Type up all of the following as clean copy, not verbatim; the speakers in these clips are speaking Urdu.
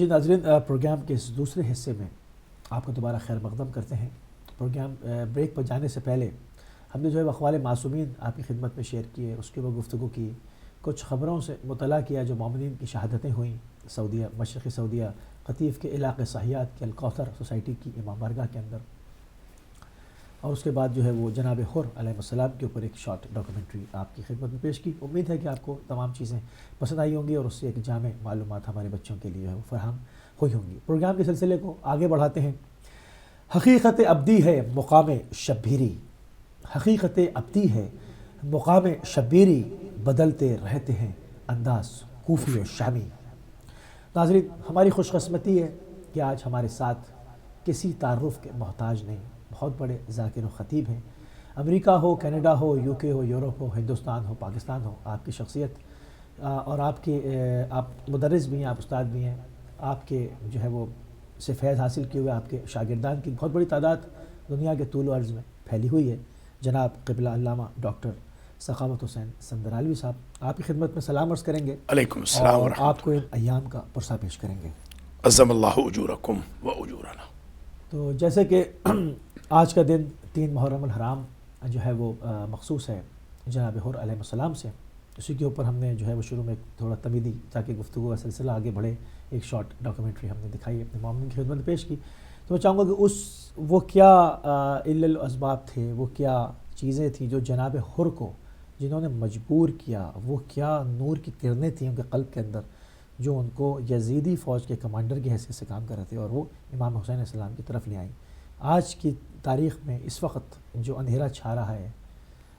جی ناظرین، پروگرام کے اس دوسرے حصے میں آپ کو دوبارہ خیر مقدم کرتے ہیں۔ پروگرام بریک پر جانے سے پہلے ہم نے جو ہے اقوال معصومین آپ کی خدمت میں شیئر کیے، اس کے اوپر گفتگو کی، کچھ خبروں سے مطلع کیا جو مومنین کی شہادتیں ہوئیں سعودیہ، مشرقی سعودیہ قطیف کے علاقے صحیحات کے الکوثر سوسائٹی کی امام بارگاہ کے اندر، اور اس کے بعد جو ہے وہ جناب حر علیہ السلام کے اوپر ایک شارٹ ڈاکومنٹری آپ کی خدمت میں پیش کی۔ امید ہے کہ آپ کو تمام چیزیں پسند آئی ہوں گی اور اس سے ایک جامع معلومات ہمارے بچوں کے لیے وہ فراہم ہوئی ہوں گی۔ پروگرام کے سلسلے کو آگے بڑھاتے ہیں۔ حقیقت ابدی ہے مقام شبیری، حقیقت ابدی ہے مقام شبیری، بدلتے رہتے ہیں انداز کوفی و شامی۔ ناظرین، ہماری خوش قسمتی ہے کہ آج ہمارے ساتھ کسی تعارف کے محتاج نہیں، بہت بڑے ذاکر و خطیب ہیں۔ امریکہ ہو، کینیڈا ہو، یو کے ہو، یورپ ہو، ہندوستان ہو، پاکستان ہو، آپ کی شخصیت اور آپ مدرس بھی ہیں، آپ استاد بھی ہیں، آپ کے جو ہے وہ سے فیض حاصل کیے ہوئے آپ کے شاگردان کی بہت بڑی تعداد دنیا کے طول و عرض میں پھیلی ہوئی ہے۔ جناب قبلہ علامہ ڈاکٹر سخاوت حسین سندرالوی صاحب آپ کی خدمت میں سلام عرض کریں گے۔ علیکم السلام اور ورحمۃ آپ کو ان ایام کا پرسہ پیش کریں گے۔ عظم اللہ اجورکم و اجورنا۔ تو جیسے کہ آج کا دن 3 محرم الحرام جو ہے وہ مخصوص ہے جناب حر علیہ السلام سے، اسی کے اوپر ہم نے جو ہے وہ شروع میں تھوڑا تمیدی تاکہ گفتگو کا سلسلہ آگے بڑھے، ایک شارٹ ڈاکومنٹری ہم نے دکھائی، اپنے مومن کی خدمت میں پیش کی۔ تو میں چاہوں گا کہ وہ کیا علل الاسباب تھے، وہ کیا چیزیں تھیں جو جناب حر کو جنہوں نے مجبور کیا، وہ کیا نور کی کرنیں تھیں ان کے قلب کے اندر جو ان کو یزیدی فوج کے کمانڈر کی حیثیت سے کام کر رہے تھے اور وہ امام حسین علیہ السلام کی طرف لے آئیں۔ آج کی تاریخ میں اس وقت جو اندھیرا چھا رہا ہے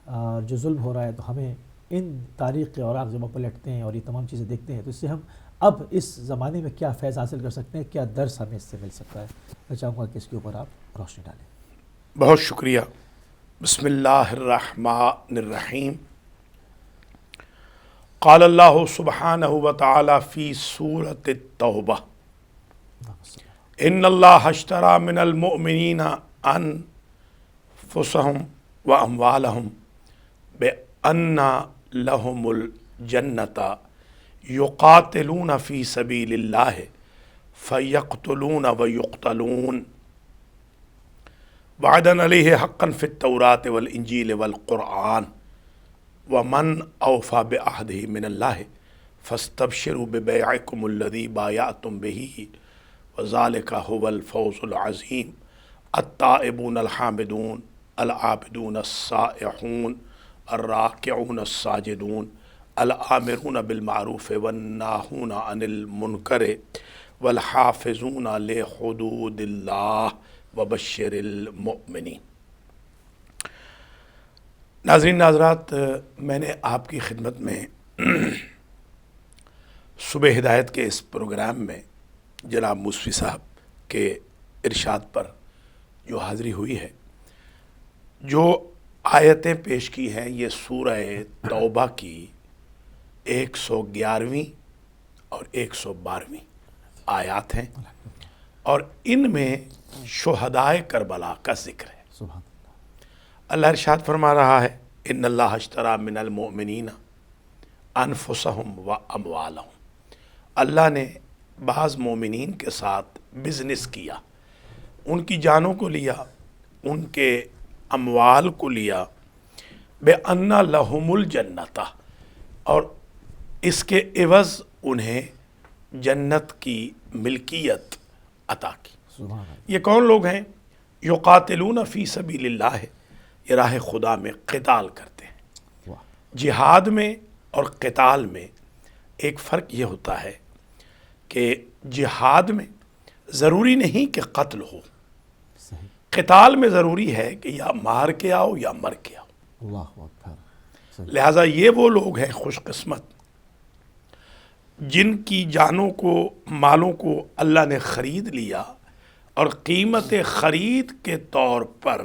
اور جو ظلم ہو رہا ہے، تو ہمیں ان تاریخ کے اوراق جب ہم پلٹتے ہیں اور یہ تمام چیزیں دیکھتے ہیں تو اس سے ہم اب اس زمانے میں کیا فیض حاصل کر سکتے ہیں، کیا درس ہمیں اس سے مل سکتا ہے۔ میں چاہوں گا کہ اس کے اوپر آپ روشنی ڈالیں۔ بہت شکریہ۔ بسم اللہ الرحمن الرحیم۔ قال اللہ سبحانہ وتعالی فی سورۃ التوبہ ان اللہ اشتری من المؤمنین انفسہم و اموالہم بأن لہم الجنۃ یقاتلون فی سبیل اللہ فیقتلون ویقتلون وعدا علیہ حقا فی التوراۃ والانجیل والقرآن ومن اوفی بعہدہ من اللہ فاستبشروا ببیعکم الذی بایعتم بہ وذالک ھو الفوز العظیم التائبون الحامدون العابدون السائحون الراکعون الساجدون الآمرون بالمعروف والناہون عن المنکر والحافظون لحدود اللہ وبشر المؤمنین۔ ناظرین ناظرات، میں نے آپ کی خدمت میں صبح ہدایت کے اس پروگرام میں جناب موسوی صاحب کے ارشاد پر جو حاضری ہوئی ہے، جو آیتیں پیش کی ہیں، یہ سورہ توبہ کی 111ویں اور 112ویں آیات ہیں، اور ان میں شہدائے کربلا کا ذکر ہے۔ سبحان اللہ ارشاد فرما رہا ہے ان اللہ اشتری من المؤمنین انفسہم و اموالہم، اللہ نے بعض مومنین کے ساتھ بزنس کیا، ان کی جانوں کو لیا، ان کے اموال کو لیا، بِأَنَّ لَهُمُ الْجَنَّةَ، اور اس کے عوض انہیں جنت کی ملکیت عطا کی۔ سبحان اللہ۔ یہ کون لوگ ہیں؟ یقاتلون فی سبیل اللہ، یہ راہ خدا میں قتال کرتے ہیں۔ واہ، جہاد میں اور قتال میں ایک فرق یہ ہوتا ہے کہ جہاد میں ضروری نہیں کہ قتل ہو، صحیح، قتال میں ضروری ہے کہ یا مار کے آؤ یا مر کے آؤ۔ اللہ اکبر، صحیح، لہٰذا یہ وہ لوگ ہیں خوش قسمت جن کی جانوں کو، مالوں کو اللہ نے خرید لیا اور قیمت خرید کے طور پر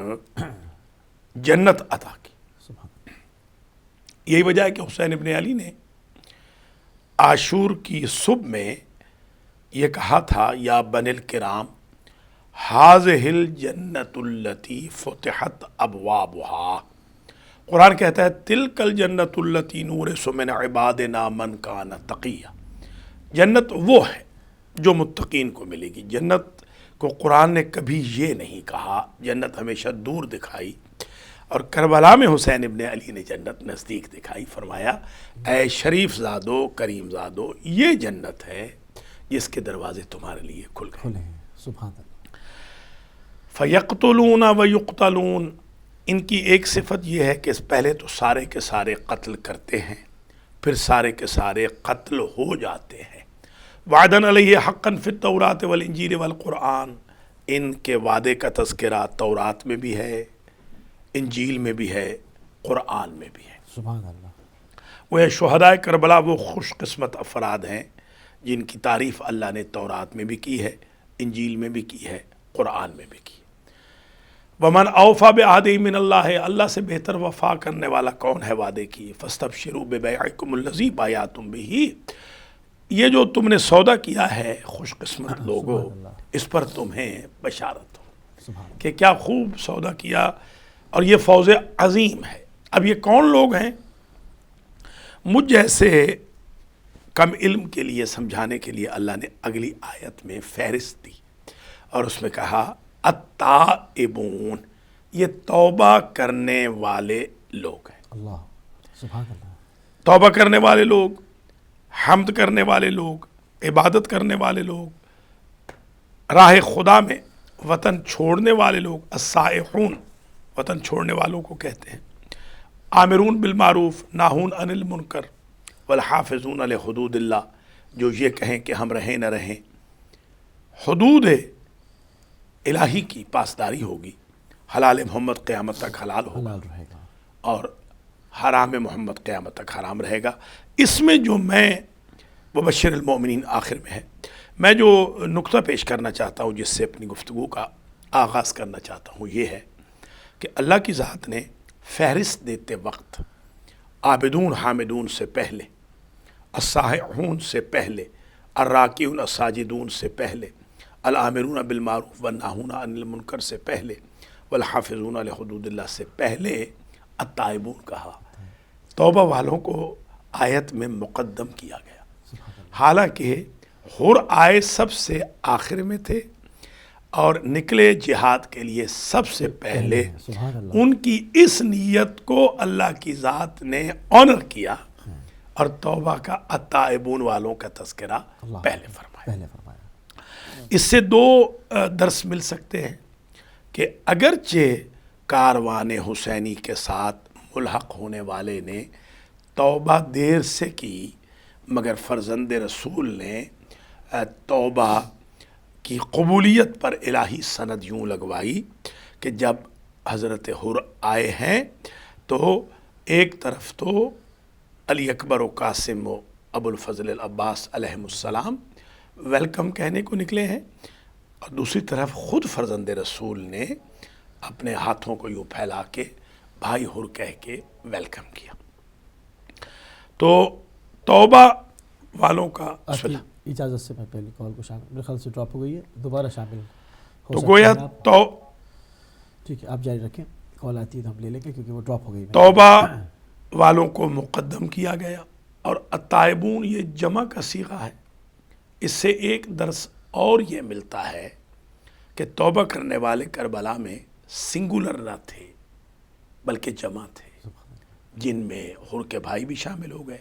جنت عطا کی۔ سبحان یہی وجہ ہے کہ حسین ابن علی نے عاشور کی صبح میں یہ کہا تھا یا بنی الکرام ھذہ الجنۃ التی فتحت ابوابھا، قرآن کہتا ہے تلک الجنۃ التی نورث من عبادنا من کان تقیا، جنت وہ ہے جو متقین کو ملے گی۔ جنت کو قرآن نے کبھی یہ نہیں کہا، جنت ہمیشہ دور دکھائی، اور کربلا میں حسین ابن علی نے جنت نزدیک دکھائی۔ فرمایا اے شریف زادو، کریم زادو، یہ جنت ہے جس کے دروازے تمہارے لیے کھل گئے۔ کھلے ہیں، سبحان اللہ۔ فَيَقْتُلُونَ وَيُقْتَلُونَ، ان کی ایک صفت یہ ہے کہ پہلے تو سارے کے سارے قتل کرتے ہیں، پھر سارے کے سارے قتل ہو جاتے ہیں۔ وعدن علیہ حقاً فی التوراۃ والانجیل والقرآن، ان کے وعدے کا تذکرہ تورات میں بھی ہے، انجیل میں بھی ہے، قرآن میں بھی ہے۔ سبحان اللہ۔ وہ شہدائے کربلا وہ خوش قسمت افراد ہیں جن کی تعریف اللہ نے تورات میں بھی کی ہے، انجیل میں بھی کی ہے، قرآن میں بھی کی ہے۔ ومن اوفا بعہدہ من اللہ، اللہ سے بہتر وفا کرنے والا کون ہے وعدے کی؟ فاستبشروا ببیعکم الذی بایعتم بہ، یہ جو تم نے سودا کیا ہے خوش قسمت لوگو، اس پر تمہیں بشارت ہو کہ کیا خوب سودا کیا، اور یہ فوز عظیم ہے۔ اب یہ کون لوگ ہیں؟ مجھ جیسے کم علم کے لیے سمجھانے کے لیے اللہ نے اگلی آیت میں فہرست دی، اور اس میں کہا التائبون، یہ توبہ کرنے والے لوگ ہیں۔ اللہ، سبحان اللہ۔ توبہ کرنے والے لوگ، حمد کرنے والے لوگ، عبادت کرنے والے لوگ، راہ خدا میں وطن چھوڑنے والے لوگ، السائحون، وطن چھوڑنے والوں کو کہتے ہیں، آمرون بالمعروف ناہون عن المنکر، والحافظون لحدود اللہ، جو یہ کہیں کہ ہم رہیں نہ رہیں، حدود الہی کی پاسداری ہوگی، حلال محمد قیامت تک حلال ہوگا، حلال رہے گا، اور حرام محمد قیامت تک حرام رہے گا۔ اس میں جو میں وبشر المؤمنین آخر میں ہے، میں جو نقطہ پیش کرنا چاہتا ہوں، جس سے اپنی گفتگو کا آغاز کرنا چاہتا ہوں، یہ ہے کہ اللہ کی ذات نے فہرست دیتے وقت عابدون حامدون سے پہلے، السائحون سے پہلے، الراکعون الساجدون سے پہلے، الآمرون بالمعروف والناہون عن المنکر سے پہلے، والحافظون لحدود اللہ سے پہلے التائبون کہا۔ توبہ والوں کو آیت میں مقدم کیا گیا، حالانکہ حر آئے سب سے آخر میں تھے، اور نکلے جہاد کے لیے سب سے پہلے۔ سبحان اللہ۔ ان کی اس نیت کو اللہ کی ذات نے آنر کیا، اور توبہ کا التائبون والوں کا تذکرہ پہلے فرمایا۔ پہلے فرمایا۔ اس سے دو درس مل سکتے ہیں کہ اگرچہ کاروان حسینی کے ساتھ ملحق ہونے والے نے توبہ دیر سے کی، مگر فرزند رسول نے توبہ کی قبولیت پر الہی سند یوں لگوائی کہ جب حضرت حر آئے ہیں تو ایک طرف تو علی اکبر و قاسم و ابو الفضل العباس علیہم السلام ویلکم کہنے کو نکلے ہیں، اور دوسری طرف خود فرزند رسول نے اپنے ہاتھوں کو یوں پھیلا کے بھائی حر کہہ کے ویلکم کیا۔ تو توبہ والوں کا آپ کی اجازت سے میں پہلی کال کو شامل، میرے خیال سے ڈراپ ہو گئی ہے، دوبارہ شامل ہو تو سکتے گویا ہیں آپ۔ ٹھیک ہے، آپ جاری رکھیں، کال آتی ہے تو ہم لے لیں گے کیونکہ وہ ڈراپ ہو گئی۔ توبہ والوں کو مقدم کیا گیا، اور التائبون یہ جمع کا صیغہ ہے۔ اس سے ایک درس اور یہ ملتا ہے کہ توبہ کرنے والے کربلا میں سنگولر نہ تھے بلکہ جمع تھے، جن میں حر کے بھائی بھی شامل ہو گئے،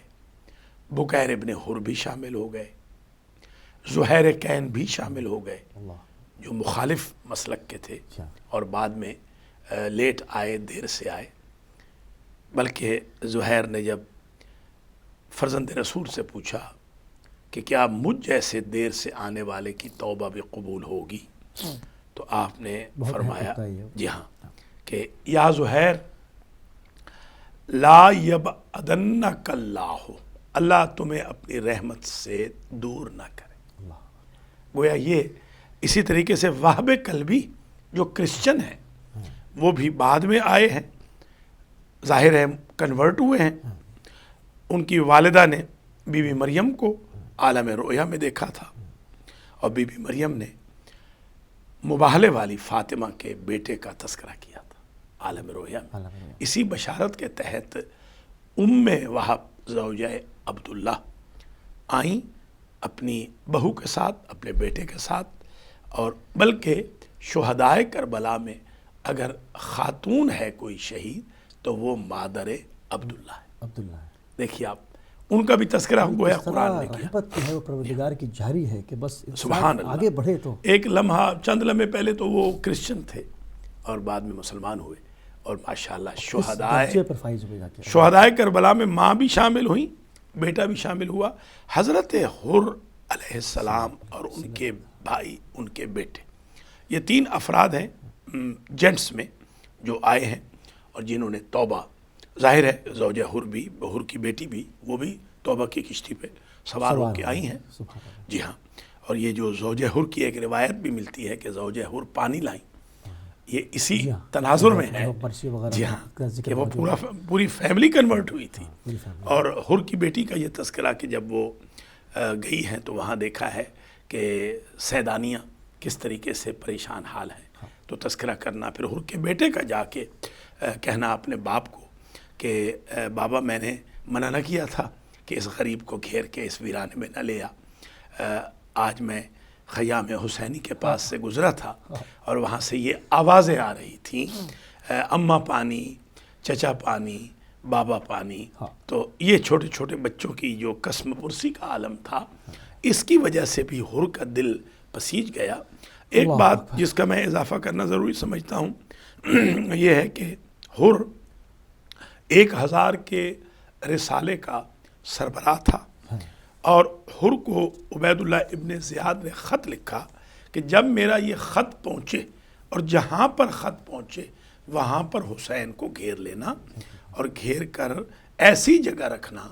بکیر ابن حر بھی شامل ہو گئے، زہیر کین بھی شامل ہو گئے، جو مخالف مسلک کے تھے اور بعد میں لیٹ آئے، دیر سے آئے۔ بلکہ زہیر نے جب فرزند رسول سے پوچھا کہ کیا مجھ جیسے دیر سے آنے والے کی توبہ بھی قبول ہوگی، تو آپ نے فرمایا جی ہاں، کہ یا زہیر لا یبعدنک اللہ، اللہ تمہیں اپنی رحمت سے دور نہ کرے۔ گویا یہ اسی طریقے سے وہب کلبی جو کرسچن ہیں، وہ بھی بعد میں آئے ہیں، ظاہر ہے کنورٹ ہوئے ہیں۔ ان کی والدہ نے بی بی مریم کو عالم رؤیا میں دیکھا تھا، اور بی بی مریم نے مباہلے والی فاطمہ کے بیٹے کا تذکرہ کیا تھا عالم رؤیا میں۔ اسی بشارت کے تحت ام وہب زوجہ عبداللہ آئیں اپنی بہو کے ساتھ، اپنے بیٹے کے ساتھ، اور بلکہ شہدائے کربلا میں اگر خاتون ہے کوئی شہید تو وہ مادر عبداللہ ہے۔ عبداللہ ہے۔ دیکھیے آپ، ان کا بھی تذکرہ گویا قرآن نے کیا۔ رحمت جو ہے وہ پروردگار کی جاری ہے کہ بس سبحان انسان اللہ، آگے بڑھے تو ایک لمحہ، چند لمحے پہلے تو وہ کرسچن تھے اور بعد میں مسلمان ہوئے، اور ماشاءاللہ اس شہدائے درجے پر فائز ہوئے جا کے۔ شہدائے کربلا میں ماں بھی شامل ہوئیں، بیٹا بھی شامل ہوا، حضرت حر علیہ السلام اور ان کے بھائی، ان کے بیٹے، یہ 3 افراد ہیں جینٹس میں جو آئے ہیں اور جنہوں نے توبہ، ظاہر ہے زوجہ حر بھی، حر کی بیٹی بھی، وہ بھی توبہ کی کشتی پہ سوار ہو کے آئی ہیں۔ سبحان اللہ۔ جی ہاں، اور یہ جو زوجہ حر کی ایک روایت بھی ملتی ہے کہ زوجہ حر پانی لائیں، یہ اسی جی ہاں، تناظر میں ہے، مرثی وغیرہ جی ہاں، کا ذکر کہ وہ موجود ہے۔ پوری فیملی کنورٹ ہوئی تھی۔ پوری فیملی۔ اور حر کی بیٹی کا یہ تذکرہ کہ جب وہ گئی ہیں تو وہاں دیکھا ہے کہ سیدانیاں کس طریقے سے پریشان حال ہیں، تو تذکرہ کرنا، پھر حر کے بیٹے کا جا کے کہنا اپنے باپ کو کہ بابا میں نے منع نہ کیا تھا کہ اس غریب کو گھیر کے اس ویرانے میں نہ لے آ، آج میں خیام حسینی کے پاس سے گزرا تھا اور وہاں سے یہ آوازیں آ رہی تھیں، اماں پانی، چچا پانی، بابا پانی۔ تو یہ چھوٹے چھوٹے بچوں کی جو قسم پرسی کا عالم تھا، اس کی وجہ سے بھی حر کا دل پسیج گیا۔ ایک بات جس کا میں اضافہ کرنا ضروری سمجھتا ہوں یہ ہے کہ حر 1000 کے رسالے کا سربراہ تھا، اور حر کو عبید اللہ ابن زیاد نے خط لکھا کہ جب میرا یہ خط پہنچے اور جہاں پر خط پہنچے وہاں پر حسین کو گھیر لینا، اور گھیر کر ایسی جگہ رکھنا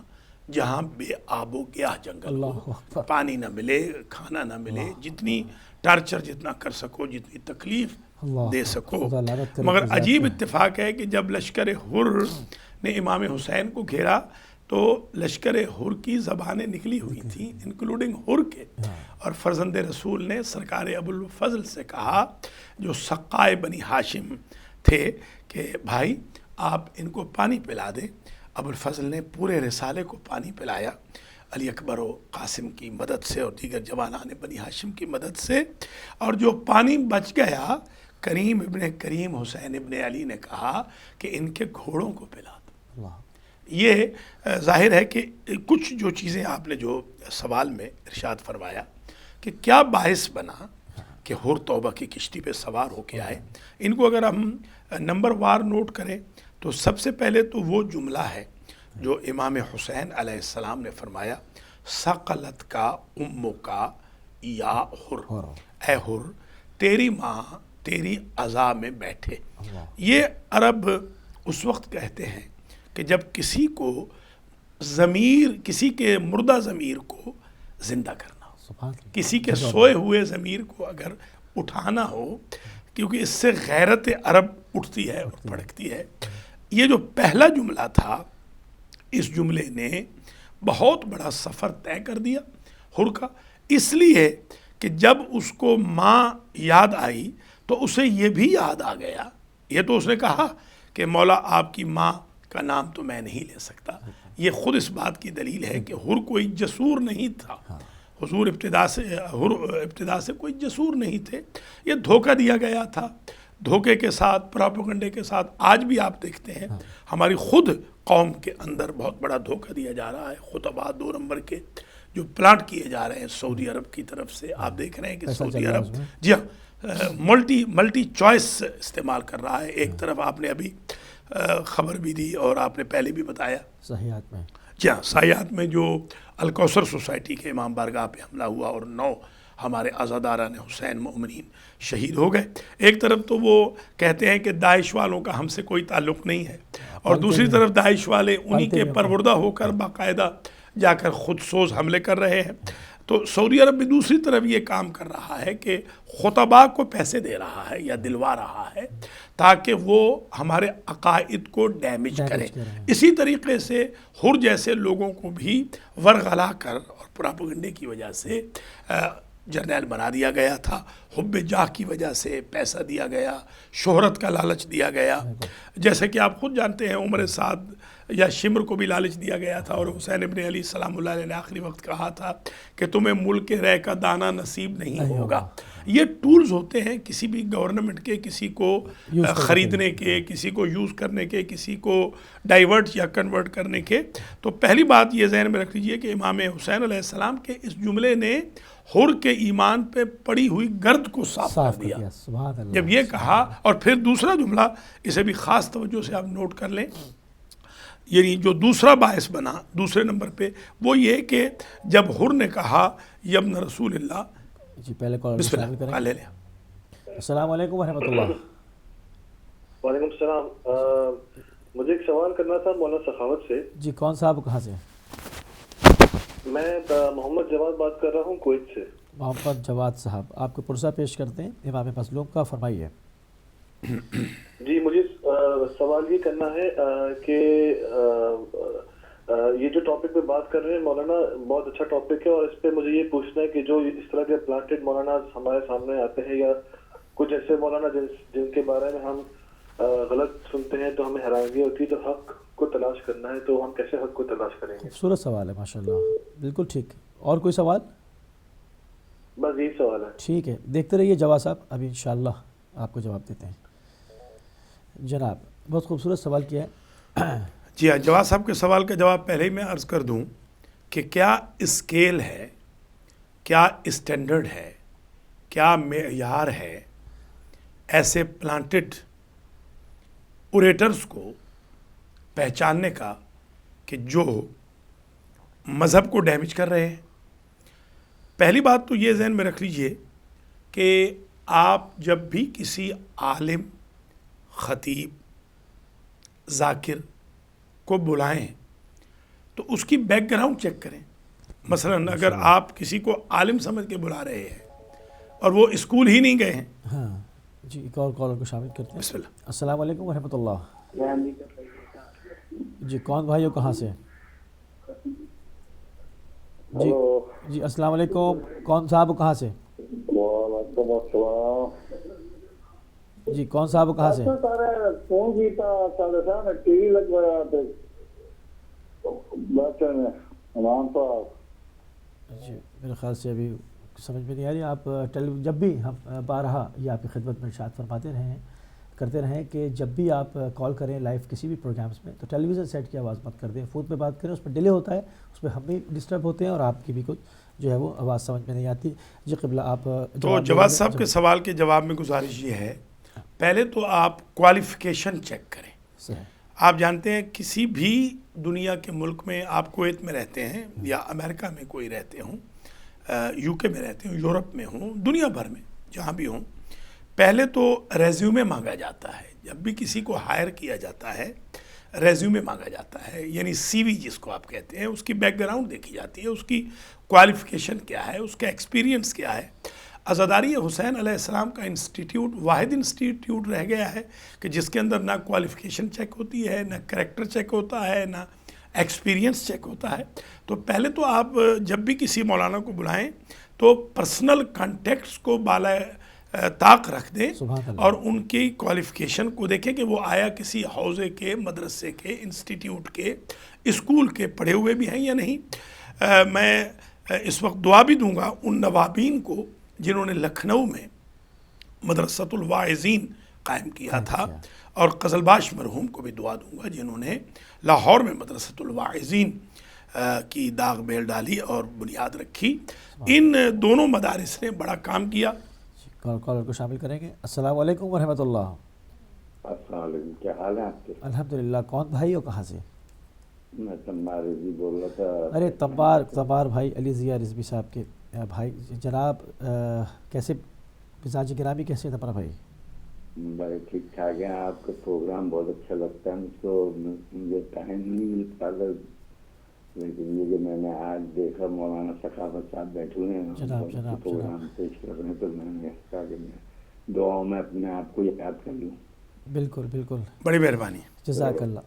جہاں بے آب و گیاہ جنگل ہو، پانی نہ ملے، کھانا نہ ملے، جتنی ٹارچر جتنا کر سکو، جتنی تکلیف دے سکو۔ مگر عجیب اتفاق ہے کہ جب لشکر حر نے امام حسین کو گھیرا تو لشکر حر کی زبانیں نکلی ہوئی تھیں، انکلوڈنگ حر کے، اور فرزند رسول نے سرکار ابو الفضل سے کہا جو سقائے بنی ہاشم تھے کہ بھائی آپ ان کو پانی پلا دیں۔ ابو الفضل نے پورے رسالے کو پانی پلایا، علی اکبر و قاسم کی مدد سے اور دیگر جوانان بنی ہاشم کی مدد سے، اور جو پانی بچ گیا کریم ابن کریم حسین ابن علی نے کہا کہ ان کے گھوڑوں کو پلا دو۔ یہ ظاہر ہے کہ کچھ جو چیزیں آپ نے جو سوال میں ارشاد فرمایا کہ کیا باعث بنا کہ حر توبہ کی کشتی پہ سوار ہو کے آئے، ان کو اگر ہم نمبر وار نوٹ کریں تو سب سے پہلے تو وہ جملہ ہے جو امام حسین علیہ السلام نے فرمایا، ثقلت کا امو کا یا حر، اے حر تیری ماں تیری عزا میں بیٹھے۔ یہ عرب اس وقت کہتے ہیں کہ جب کسی کو ضمیر، کسی کے مردہ ضمیر کو زندہ کرنا ہو، کسی کے سوئے ہوئے ضمیر کو اگر اٹھانا ہو، کیونکہ اس سے غیرت عرب اٹھتی ہے اور بھڑکتی ہے۔ یہ جو پہلا جملہ تھا، اس جملے نے بہت بڑا سفر طے کر دیا حر کا، اس لیے کہ جب اس کو ماں یاد آئی تو اسے یہ بھی یاد آ گیا۔ یہ تو اس نے کہا کہ مولا آپ کی ماں کا نام تو میں نہیں لے سکتا، یہ خود اس بات کی دلیل ہے کہ حر کوئی جسور نہیں تھا، حضور ابتدا سے کوئی جسور نہیں تھے، یہ دھوکہ دیا گیا تھا، دھوکے کے ساتھ، پراپیگنڈے کے ساتھ۔ آج بھی آپ دیکھتے ہیں ہماری خود قوم کے اندر بہت بڑا دھوکہ دیا جا رہا ہے، خطبہ 2 نمبر کے جو پلانٹ کیے جا رہے ہیں سعودی عرب کی طرف سے۔ آپ دیکھ رہے ہیں کہ سعودی عرب جی ہاں ملٹی چوائس استعمال کر رہا ہے۔ ایک طرف آپ نے ابھی خبر بھی دی اور آپ نے پہلے بھی بتایا صحیحات میں، جی ہاں، سیاحت میں جو الکوثر سوسائٹی کے امام بارگاہ پہ حملہ ہوا اور 9 ہمارے عزاداران حسین مومنین شہید ہو گئے۔ ایک طرف تو وہ کہتے ہیں کہ داعش والوں کا ہم سے کوئی تعلق نہیں ہے، اور دوسری طرف داعش والے انہی کے پروردہ ہو کر باقاعدہ جا کر خود سوز حملے کر رہے ہیں۔ تو سعودی عرب بھی دوسری طرف یہ کام کر رہا ہے کہ خطباء کو پیسے دے رہا ہے یا دلوا رہا ہے تاکہ وہ ہمارے عقائد کو ڈیمیج کریں۔ اسی طریقے سے حر جیسے لوگوں کو بھی ورغلا کر اور پراپیگنڈے کی وجہ سے جرنیل بنا دیا گیا تھا۔ حب جاہ کی وجہ سے پیسہ دیا گیا، شہرت کا لالچ دیا گیا، جیسے کہ آپ خود جانتے ہیں عمر سعد یا شمر کو بھی لالچ دیا گیا تھا، اور حسین ابن علی سلام اللہ علیہ نے آخری وقت کہا تھا کہ تمہیں ملک رہ کا دانہ نصیب نہیں ہوگا۔ یہ ٹولز ہوتے ہیں کسی بھی گورنمنٹ کے، کسی کو خریدنے کے، کسی کو یوز کرنے کے، کسی کو ڈائیورٹ یا کنورٹ کرنے کے۔ تو پہلی بات یہ ذہن میں رکھ لیجئے کہ امام حسین علیہ السلام کے اس جملے نے حر کے ایمان پہ پڑی ہوئی گرد کو صاف کر دیا سبحان اللہ۔ جب یہ کہا، اور پھر دوسرا جملہ اسے بھی خاص توجہ سے آپ نوٹ کر لیں، یعنی جو دوسرا باعث بنا دوسرے نمبر پہ، وہ یہ کہ جب حر نے کہا یبن رسول اللہ، جی پہلے کال بسم شامل اللہ کریں۔ لے لیں۔ السلام علیکم ورحمۃ اللہ۔ وعلیکم السلام، مجھے ایک سوال کرنا تھا مولانا سخاوت سے۔ جی کون صاحب کہاں سے؟ میں محمد جواد بات کر رہا ہوں کویت سے۔ محمد جواد صاحب، آپ کو پرسہ پیش کرتے ہیں امام مظلوم کا، فرمائیے۔ جی مجھے سوال یہ کرنا ہے کہ یہ جو ٹاپک پہ بات کر رہے ہیں مولانا بہت اچھا ٹاپک ہے، اور اس پہ مجھے یہ پوچھنا ہے کہ جو اس طرح کے پلانٹڈ مولانا ہمارے سامنے آتے ہیں، یا کچھ ایسے مولانا جن کے بارے میں ہم غلط سنتے ہیں تو ہمیں حیرانگی ہوتی ہے، تو حق کو تلاش کرنا ہے تو ہم کیسے حق کو تلاش کریں گے؟ خوبصورت سوال ہے ماشاءاللہ، بالکل ٹھیک۔ اور کوئی سوال؟ بس یہی سوال ہے۔ ٹھیک ہے، دیکھتے رہیے جواد صاحب، ابھی انشاءاللہ آپ کو جواب دیتے ہیں۔ جناب بہت خوبصورت سوال کیا ہے۔ جی ہاں، جواد صاحب کے سوال کا جواب پہلے ہی میں عرض کر دوں کہ کیا اسکیل ہے، کیا اسٹینڈرڈ ہے، کیا معیار ہے ایسے پلانٹڈ اوریٹرز کو پہچاننے کا کہ جو مذہب کو ڈیمیج کر رہے ہیں؟ پہلی بات تو یہ ذہن میں رکھ لیجئے کہ آپ جب بھی کسی عالم، خطیب، ذاکر کو بلائیں تو اس کی بیک گراؤنڈ چیک کریں۔ مثلا اگر آپ کسی کو عالم سمجھ کے بلا رہے ہیں اور وہ اسکول ہی نہیں گئے ہیں۔ ہاں جی، ایک اور کالر کو شامل کرتے ہیں۔ بسم اللہ۔ السلام علیکم ورحمۃ اللہ۔ جی کون بھائی ہو، کہاں سے؟ جی جی السلام علیکم، کون صاحب ہو، کہاں سے؟ وعلیکم السلام جی کون صاحب ہو، کہاں سے؟ فون کیتا سارے سامنے ٹی وی لگوایا تے بیٹھے نے امام صاحب۔ جی میرے خیال سے ابھی سمجھ میں نہیں آ رہی۔ آپ جب بھی ہم بارہا یہ آپ کی خدمت میں ارشاد فرماتے رہے ہیں، کرتے رہیں کہ جب بھی آپ کال کریں لائیو کسی بھی پروگرامز میں تو ٹیلی ویژن سیٹ کی آواز مت کر دیں، فون پہ بات کریں، اس میں ڈیلے ہوتا ہے، اس میں ہم بھی ڈسٹرب ہوتے ہیں اور آپ کی بھی کچھ جو ہے وہ آواز سمجھ میں نہیں آتی۔ جی قبلہ آپ تو جواد صاحب کے سوال کے جواب میں گزارش یہ ہے، پہلے تو آپ کوالیفیکیشن چیک کریں۔ صحیح۔ آپ جانتے ہیں کسی بھی دنیا کے ملک میں، آپ کویت میں رہتے ہیں یا امریکہ میں کوئی رہتے ہوں، یو کے میں رہتے ہوں، یورپ میں ہوں، دنیا بھر میں جہاں بھی ہوں، پہلے تو ریزیومے مانگا جاتا ہے۔ جب بھی کسی کو ہائر کیا جاتا ہے ریزیومے مانگا جاتا ہے، یعنی سی وی جس کو آپ کہتے ہیں، اس کی بیک گراؤنڈ دیکھی جاتی ہے، اس کی کوالیفیکیشن کیا ہے، اس کا ایکسپیرینس کیا ہے۔ عزاداری حسین علیہ السلام کا انسٹیٹیوٹ واحد انسٹیٹیوٹ رہ گیا ہے کہ جس کے اندر نہ کوالیفیکیشن چیک ہوتی ہے، نہ کریکٹر چیک ہوتا ہے، نہ ایکسپیرینس چیک ہوتا ہے۔ تو پہلے تو آپ جب بھی کسی مولانا کو بلائیں تو پرسنل کانٹیکٹس کو بالا طاق رکھ دیں اور ان کی کوالیفیکیشن کو دیکھیں کہ وہ آیا کسی حوزے کے، مدرسے کے، انسٹیٹیوٹ کے، اسکول کے پڑھے ہوئے بھی ہیں یا نہیں۔ میں اس وقت دعا بھی دوں گا ان نوابین کو جنہوں نے لکھنؤ میں مدرسۃ الواعظین قائم کیا تھا، اور قزلباش مرحوم کو بھی دعا دوں گا جنہوں نے لاہور میں مدرسۃ الواعظین کی داغ بیل ڈالی اور بنیاد رکھی۔ ان دونوں مدارس نے بڑا کام کیا۔ کالر کو شامل کریں گے۔ السلام علیکم ورحمۃ اللہ۔ السلام علیکم، کیا حال ہے آپ کے؟ الحمدللہ۔ کون بھائی ہو، کہاں سے؟ میں تمار رضوی بول رہا تھا۔ ارے تمار بھائی، علی ضیاء رضوی صاحب کے بھائی جناب، کیسے مزاج گرامی کیسے تمار بھائی؟ بڑے ٹھیک ٹھاک ہیں، آپ کا پروگرام بہت اچھا لگتا ہے مجھ کو۔ مجھے ٹائم نہیں مل پاتا، لیکن یہ کہ میں نے آج دیکھا مولانا سخاوت صاحب بیٹھے ہوئے ہیں، پروگرام پیش کر رہے ہیں، تو میں نے کہا کہ میں دعاؤں میں اپنے آپ کو یاد کر لوں۔ بالکل بالکل، بڑی مہربانی. جزاک اللہ.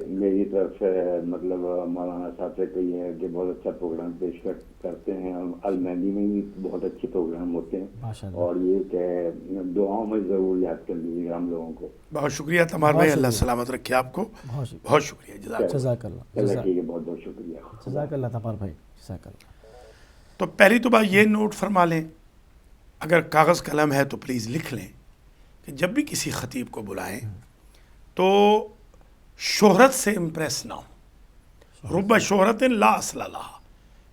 میری طرف سے مطلب مولانا صاحب سے کہی ہے کہ بہت اچھا پروگرام پیش کرتے ہیں. المہدی میں بھی بہت اچھے پروگرام ہوتے ہیں, اور یہ کہ دعاؤں میں ضرور یاد کر لیجیے گا ہم لوگوں کو. بہت شکریہ تمہار بھائی, اللہ سلامت رکھے آپ کو. بہت شکریہ, جزاک اللہ. ٹھیک ہے, بہت بہت شکریہ. جزاک اللہ تمہار بھائی, جزاک اللہ. تو پہلی تو بات یہ نوٹ فرما لیں, اگر کاغذ قلم ہے تو پلیز لکھ لیں کہ جب بھی کسی خطیب کو بلائیں تو شہرت سے امپریس نہ ہو. رب شہرت لا اصل لہا,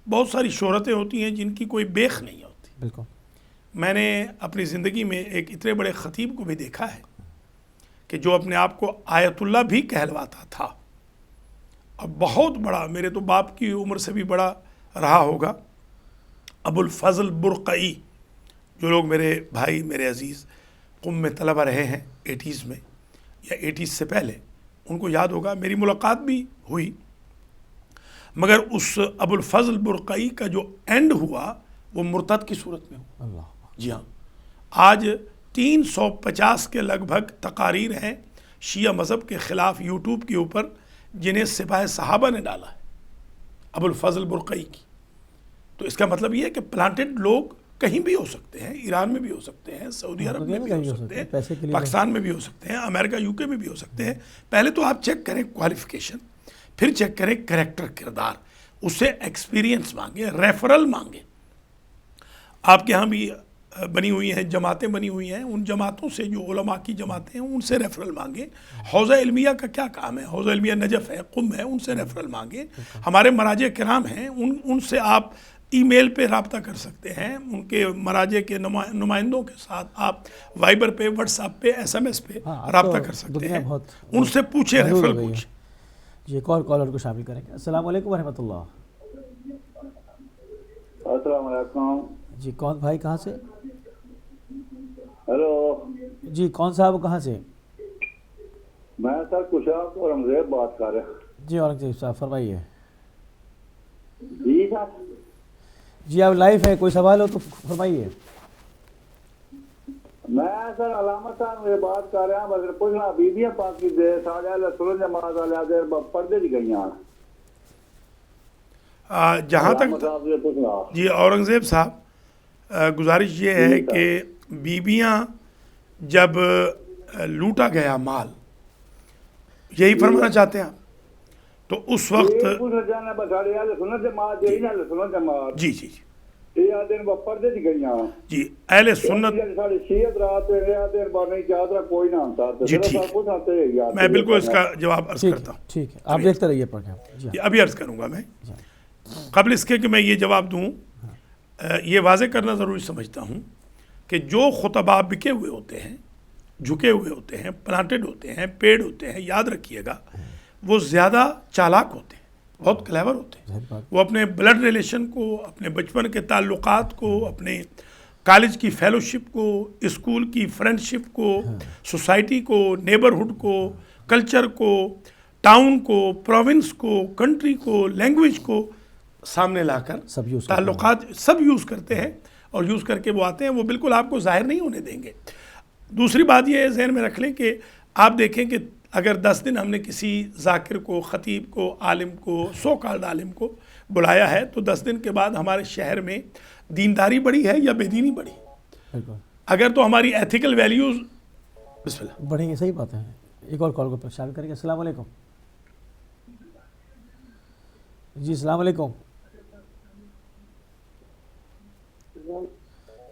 بہت ساری شہرتیں ہوتی ہیں جن کی کوئی بیخ نہیں ہوتی. بالکل. میں نے اپنی زندگی میں ایک اتنے بڑے خطیب کو بھی دیکھا ہے کہ جو اپنے آپ کو آیت اللہ بھی کہلواتا تھا, اور بہت بڑا, میرے تو باپ کی عمر سے بھی بڑا رہا ہوگا, ابو الفضل برقعی. جو لوگ میرے بھائی, میرے عزیز قم میں طلبہ رہے ہیں 80s میں یا 80s سے پہلے, ان کو یاد ہوگا, میری ملاقات بھی ہوئی, مگر اس ابو الفضل برقعی کا جو اینڈ ہوا وہ مرتد کی صورت میں ہوا. اللہ. جی ہاں, آج 350 کے لگ بھگ تقاریر ہیں شیعہ مذہب کے خلاف یوٹیوب کے اوپر, جنہیں سپاہ صحابہ نے ڈالا ہے ابو الفضل برقعی کی. تو اس کا مطلب یہ ہے کہ پلانٹڈ لوگ کہیں بھی ہو سکتے ہیں, ایران میں بھی ہو سکتے ہیں, سعودی عرب میں بھی ہو سکتے ہیں, پاکستان میں بھی ہو سکتے ہیں, امریکہ UK میں بھی ہو سکتے ہیں. پہلے تو آپ چیک کریں کوالیفیکیشن, پھر چیک کریں کریکٹر, کردار, اس سے ایکسپیرینس مانگیں, ریفرل مانگیں. آپ کے ہاں بھی بنی ہوئی ہیں جماعتیں, بنی ہوئی ہیں, ان جماعتوں سے, جو علماء کی جماعتیں ہیں, ان سے ریفرل مانگیں. حوزہ علمیہ کا کیا کام ہے, حوزہ علمیہ نجف ہے, قم ہے, ان سے ریفرل مانگیں. ہمارے مراجع کرام ہیں, ان سے آپ ای میل پہ رابطہ کر سکتے ہیں, ان کے مراجع کے نمائندوں کے ساتھ آپ وائبر پہ, واٹس ایپ پہ, SMS پہ رابطہ کر سکتے ہیں, ان سے پوچھیں, ریفرل پوچھیں. جی, ایک اور کالر کو شامل کریں گے. السلام علیکم ورحمۃ اللہ. السلام علیکم. جی, کون بھائی, کہاں سے؟ ہیلو. جی, کون صاحب, کہاں سے؟ میں سر کشاک اورنگزیب بات کر رہا ہوں. جی, اورنگزیب صاحب فرمائیے. جی صاحب. جی, آپ لائف ہے, کوئی سوال ہو تو فرمائیے. میں سر علامت صاحب یہ بات کر رہا ہوں, مگر پوچھنا بیبیاں پاک کی دے ساڑھے سورج جماعت والے دیر پردے دی گئی ہیں. جہاں تک جی اورنگزیب صاحب, گزارش یہ ہے کہ بیبیاں جب لوٹا گیا مال, یہی فرمانا چاہتے ہیں آپ, تو اس وقت جی جی جی جی اہل سنت جی ٹھیک ہے, میں بالکل اس کا جواب عرض کرتا ہوں. ٹھیک ہے, آپ دیکھتے رہیے پروگرام. جی, ابھی عرض کروں گا میں. قبل اس کے کہ میں یہ جواب دوں, یہ واضح کرنا ضروری سمجھتا ہوں کہ جو خطباء بکے ہوئے ہوتے ہیں, جھکے ہوئے ہوتے ہیں, پلانٹڈ ہوتے ہیں, پیڈ ہوتے ہیں, یاد رکھیے گا وہ زیادہ چالاک ہوتے ہیں, بہت کلیور ہوتے ہیں. وہ اپنے بلڈ ریلیشن کو, اپنے بچپن کے تعلقات کو, اپنے کالج کی فیلوشپ کو, اسکول کی فرینڈشپ کو, سوسائٹی کو, نیبرہڈ کو, کلچر کو, ٹاؤن کو, پروونس کو, کنٹری کو, لینگویج کو سامنے لا کر تعلقات سب یوز کرتے ہیں, اور یوز کر کے وہ آتے ہیں. وہ بالکل آپ کو ظاہر نہیں ہونے دیں گے. دوسری بات یہ ذہن میں رکھ لیں کہ آپ دیکھیں کہ اگر 10 دن ہم نے کسی ذاکر کو, خطیب کو, عالم کو, سو کالڈ عالم کو بلایا ہے, تو 10 دن کے بعد ہمارے شہر میں دینداری بڑھی ہے یا بے دینی بڑھی؟ اگر تو ہماری ایتھیکل ویلیوز بسم اللہ بڑھیں گے. صحیح بات ہے. ایک اور کال کو شامل کریں گے. السلام علیکم. جی, السلام علیکم.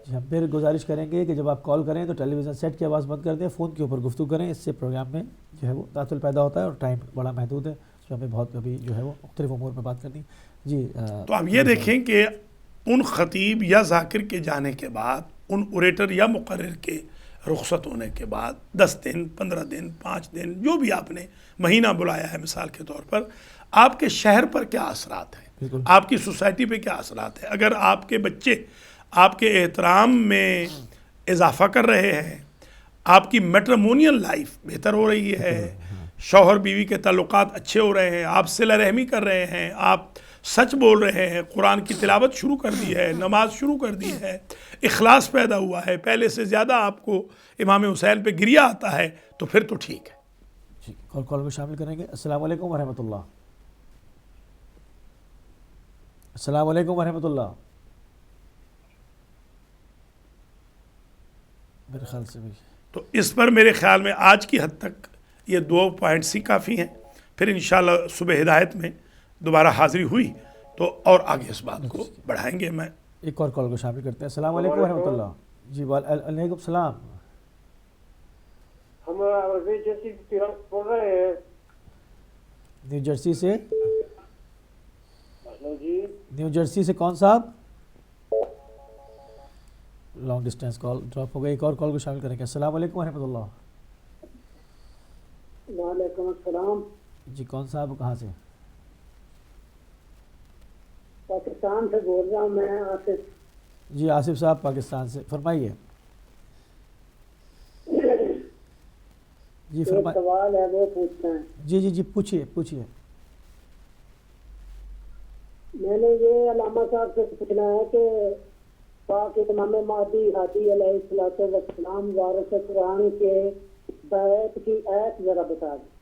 جی, ہم پھر گزارش کریں گے کہ جب آپ کال کریں تو ٹیلی ویژن سیٹ کی آواز بند کر دیں, فون کے اوپر گفتگو کریں. اس سے پروگرام میں جو ہے وہ تعطل پیدا ہوتا ہے, اور ٹائم بڑا محدود ہے, تو ہمیں بہت ابھی جو ہے وہ مختلف امور پہ بات کرنی. جی, تو آپ یہ دیکھیں کہ ان خطیب یا ذاکر کے جانے کے بعد, ان اوریٹر یا مقرر کے رخصت ہونے کے بعد 10 دن, 15 دن, 5 دن, جو بھی آپ نے مہینہ بلایا ہے مثال کے طور پر, آپ کے شہر پر کیا اثرات ہیں, آپ کی سوسائٹی پہ کیا اثرات ہیں. اگر آپ کے بچے آپ کے احترام میں اضافہ کر رہے ہیں, آپ کی میٹرمونیل لائف بہتر ہو رہی ہے, شوہر بیوی کے تعلقات اچھے ہو رہے ہیں, آپ صلہ رحمی کر رہے ہیں, آپ سچ بول رہے ہیں، قرآن کی تلاوت شروع کر دی ہے، نماز شروع کر دی ہے، اخلاص پیدا ہوا ہے، پہلے سے زیادہ آپ کو امام حسین پہ گریہ آتا ہے، تو پھر تو ٹھیک ہے۔ ٹھیک، اور کال کو شامل کریں گے۔ السلام علیکم ورحمۃ اللہ۔ السلام علیکم ورحمۃ اللہ۔ میرے خیال سے بھی تو اس پر میرے خیال میں آج کی حد تک یہ 2 پوائنٹس ہی کافی ہیں، پھر انشاءاللہ صبح ہدایت میں دوبارہ حاضری ہوئی تو اور آگے اس بات کو بڑھائیں گے۔ میں ایک اور کال کو شامل کرتے ہیں۔ السلام علیکم ورحمۃ اللہ۔ جی وعلیکم السلام۔ ہم عربی جیسی تلاوت بول رہے ہیں۔ نیو جرسی سے؟ جی نیو جرسی سے کون صاحب؟ لانگ ڈسٹینس کال ڈراپ ہو گئی۔ ایک اور کال کو شامل کریں گے۔ السلام علیکم ورحمۃ اللہ۔ وعلیکم السلام۔ جی کون صاحب، کہاں سے؟ پاکستان سے بول رہا ہوں میں، آصف۔ جی آصف صاحب پاکستان سے، فرمائیے۔ جی ایک فرمائیے۔ سوال ہے وہ پوچھنا ہے۔ جی پوچھیے۔ میں نے یہ علامہ صاحب سے پوچھنا ہے کہ پاک امام مہدی ہادی علیہ السلام وارث قرآن کے بیعت کی آیت ذرا بتا دیں۔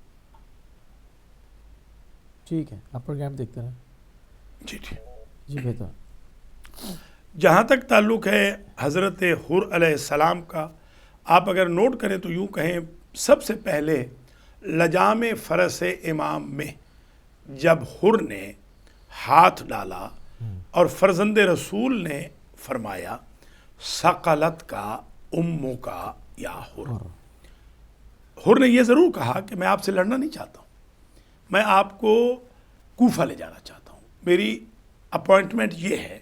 ٹھیک ہے، آپ پروگرام دیکھتے رہیں۔ جی جی بہتر۔ جہاں تک تعلق ہے حضرت حر علیہ السلام کا، آپ اگر نوٹ کریں تو یوں کہیں، سب سے پہلے لجام فرس امام میں جب حر نے ہاتھ ڈالا اور فرزند رسول نے فرمایا ثقلت کا امو کا یا حر نے یہ ضرور کہا کہ میں آپ سے لڑنا نہیں چاہتا ہوں، میں آپ کو کوفہ لے جانا چاہتا ہوں، میری اپوائنٹمنٹ یہ ہے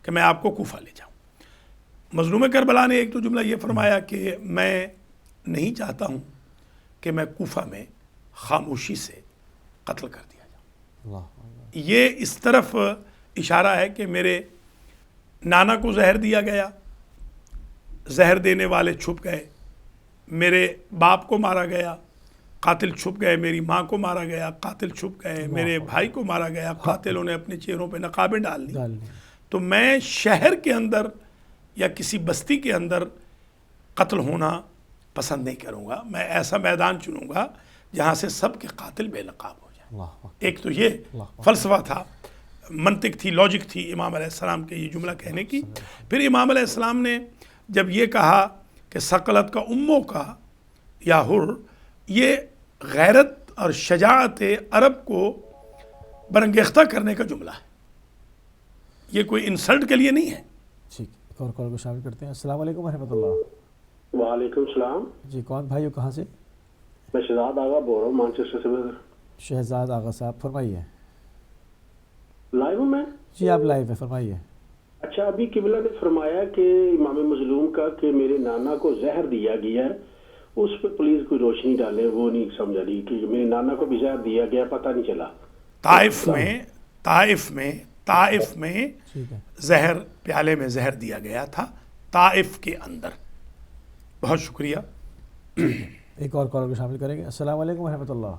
کہ میں آپ کو کوفہ لے جاؤں۔ مظلوم کربلا نے ایک تو جملہ یہ فرمایا کہ میں نہیں چاہتا ہوں کہ میں کوفہ میں خاموشی سے قتل کر دیا جاؤں۔ اللہ یہ اس طرف اشارہ ہے کہ میرے نانا کو زہر دیا گیا، زہر دینے والے چھپ گئے، میرے باپ کو مارا گیا، قاتل چھپ گئے، میری ماں کو مارا گیا، قاتل چھپ گئے، میرے بھائی کو مارا گیا، قاتلوں نے اپنے چہروں پہ نقابیں ڈال لی۔ تو میں شہر کے اندر یا کسی بستی کے اندر قتل ہونا پسند نہیں کروں گا، میں ایسا میدان چنوں گا جہاں سے سب کے قاتل بے نقاب ہو جائیں۔ اللہ ایک تو یہ فلسفہ تھا، منطق تھی، لاجک تھی امام علیہ السلام کے یہ جملہ کہنے کی۔ پھر امام علیہ السلام نے جب یہ کہا کہ ثقلت کا اموں کا یا حر، یہ غیرت اور شجاعت عرب کو برانگیختہ کرنے کا جملہ ہے، یہ کوئی انسلٹ کے لیے نہیں ہے۔ ٹھیک، ایک اور کال کو شامل کرتے ہیں۔ السلام علیکم ورحمۃ اللہ۔ وعلیکم السلام۔ جی کون بھائیو، کہاں سے؟ میں شہزاد آغا بول رہا ہوں مانچسٹر سے۔ شہزاد آغا صاحب فرمائیے۔ لائیو ہوں میں؟ جی آپ لائیو ہے، فرمائیے۔ اچھا، ابھی قبلہ نے فرمایا کہ امام مظلوم کا کہ میرے نانا کو زہر دیا گیا ہے، اس پہ پلیز کوئی روشنی ڈالے، وہ نہیں سمجھا رہی کہ میرے نانا کو بھی زہر دیا گیا، پتہ نہیں چلا۔ طائف میں زہر، پیالے میں زہر دیا گیا تھا، طائف کے اندر۔ بہت شکریہ۔ ایک اور کال کو شامل کریں گے۔ السلام علیکم ورحمۃ اللہ۔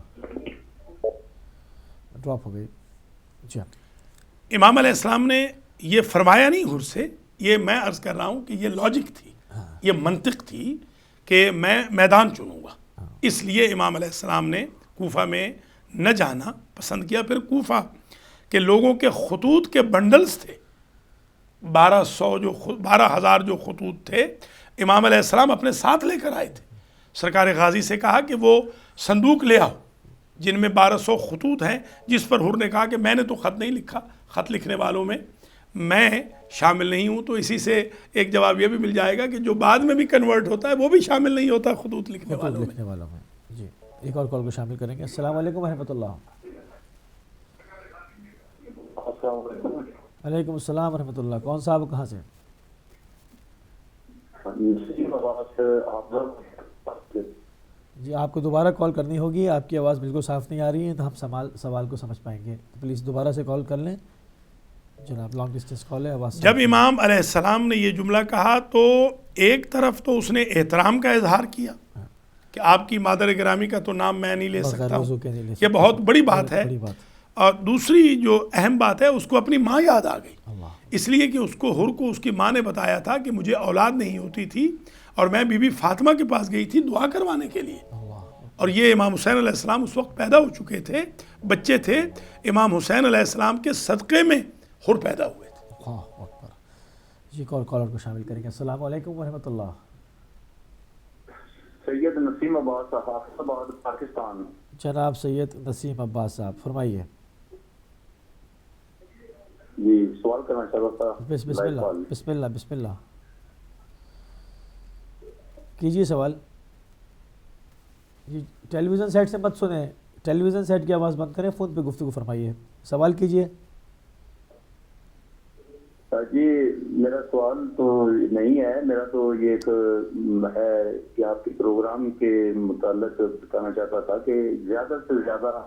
ڈراپ ہو گئی۔ جی امام علیہ السلام نے یہ فرمایا نہیں حر سے، یہ میں عرض کر رہا ہوں کہ یہ لاجک تھی، یہ منطق تھی کہ میں میدان چنوں گا، اس لیے امام علیہ السلام نے کوفہ میں نہ جانا پسند کیا۔ پھر کوفہ کے لوگوں کے خطوط کے بنڈلز تھے، 12,000 جو خطوط تھے، امام علیہ السلام اپنے ساتھ لے کر آئے تھے۔ سرکار غازی سے کہا کہ وہ صندوق لے آؤ جن میں 1200 خطوط ہیں، جس پر حر نے کہا کہ میں نے تو خط نہیں لکھا، خط لکھنے والوں میں میں شامل نہیں ہوں۔ تو اسی سے ایک جواب یہ بھی مل جائے گا کہ جو بعد میں بھی کنورٹ ہوتا ہے وہ بھی شامل نہیں ہوتا خطوط لکھنے والوں میں۔ جی ایک اور کال کو شامل کریں گے۔ السلام علیکم ورحمۃ اللہ۔ وعلیکم السلام ورحمۃ اللہ۔ کون صاحب، کہاں سے؟ جی آپ کو دوبارہ کال کرنی ہوگی، آپ کی آواز بالکل صاف نہیں آ رہی ہے، تو ہم سوال کو سمجھ پائیں گے، تو پلیز دوبارہ سے کال کر لیں جناب، لانگ ڈسٹینس کال ہے، آواز۔ جب امام علیہ السلام نے یہ جملہ کہا تو ایک طرف تو اس نے احترام کا اظہار کیا کہ آپ کی مادر گرامی کا تو نام میں نہیں لے سکتا ہوں، یہ بہت بڑی بات ہے، اور دوسری جو اہم بات ہے، اس کو اپنی ماں یاد آ گئی، اللہ اس لیے کہ اس کو حر کو اس کی ماں نے بتایا تھا کہ مجھے اولاد نہیں ہوتی تھی اور میں بی بی فاطمہ کے پاس گئی تھی دعا کروانے کے لیے، اور یہ امام حسین علیہ السلام اس وقت پیدا ہو چکے تھے، بچے تھے، امام حسین علیہ السلام کے صدقے میں حر پیدا ہوئے تھے۔ اللہ اکبر۔ جی کالر کو شامل کریں گے۔ السلام علیکم ورحمۃ اللہ۔ سید نسیم عباس حافظ آباد پاکستان۔ جناب سید نسیم عباس صاحب فرمائیے۔ جی سوال کرنا چاہتا تھا۔ بسم اللہ بسم اللہ بسم اللہ کیجیے سوال۔ جی ٹیلی ویژن سیٹ سے مت سنیں، ٹیلی ویژن سیٹ کی آواز بند کریں، فون پہ گفتگو فرمائیے، سوال کیجیے۔ جی میرا سوال تو نہیں ہے، میرا تو یہ ایک ہے کہ آپ کے پروگرام کے متعلق بتانا چاہتا تھا کہ زیادہ سے زیادہ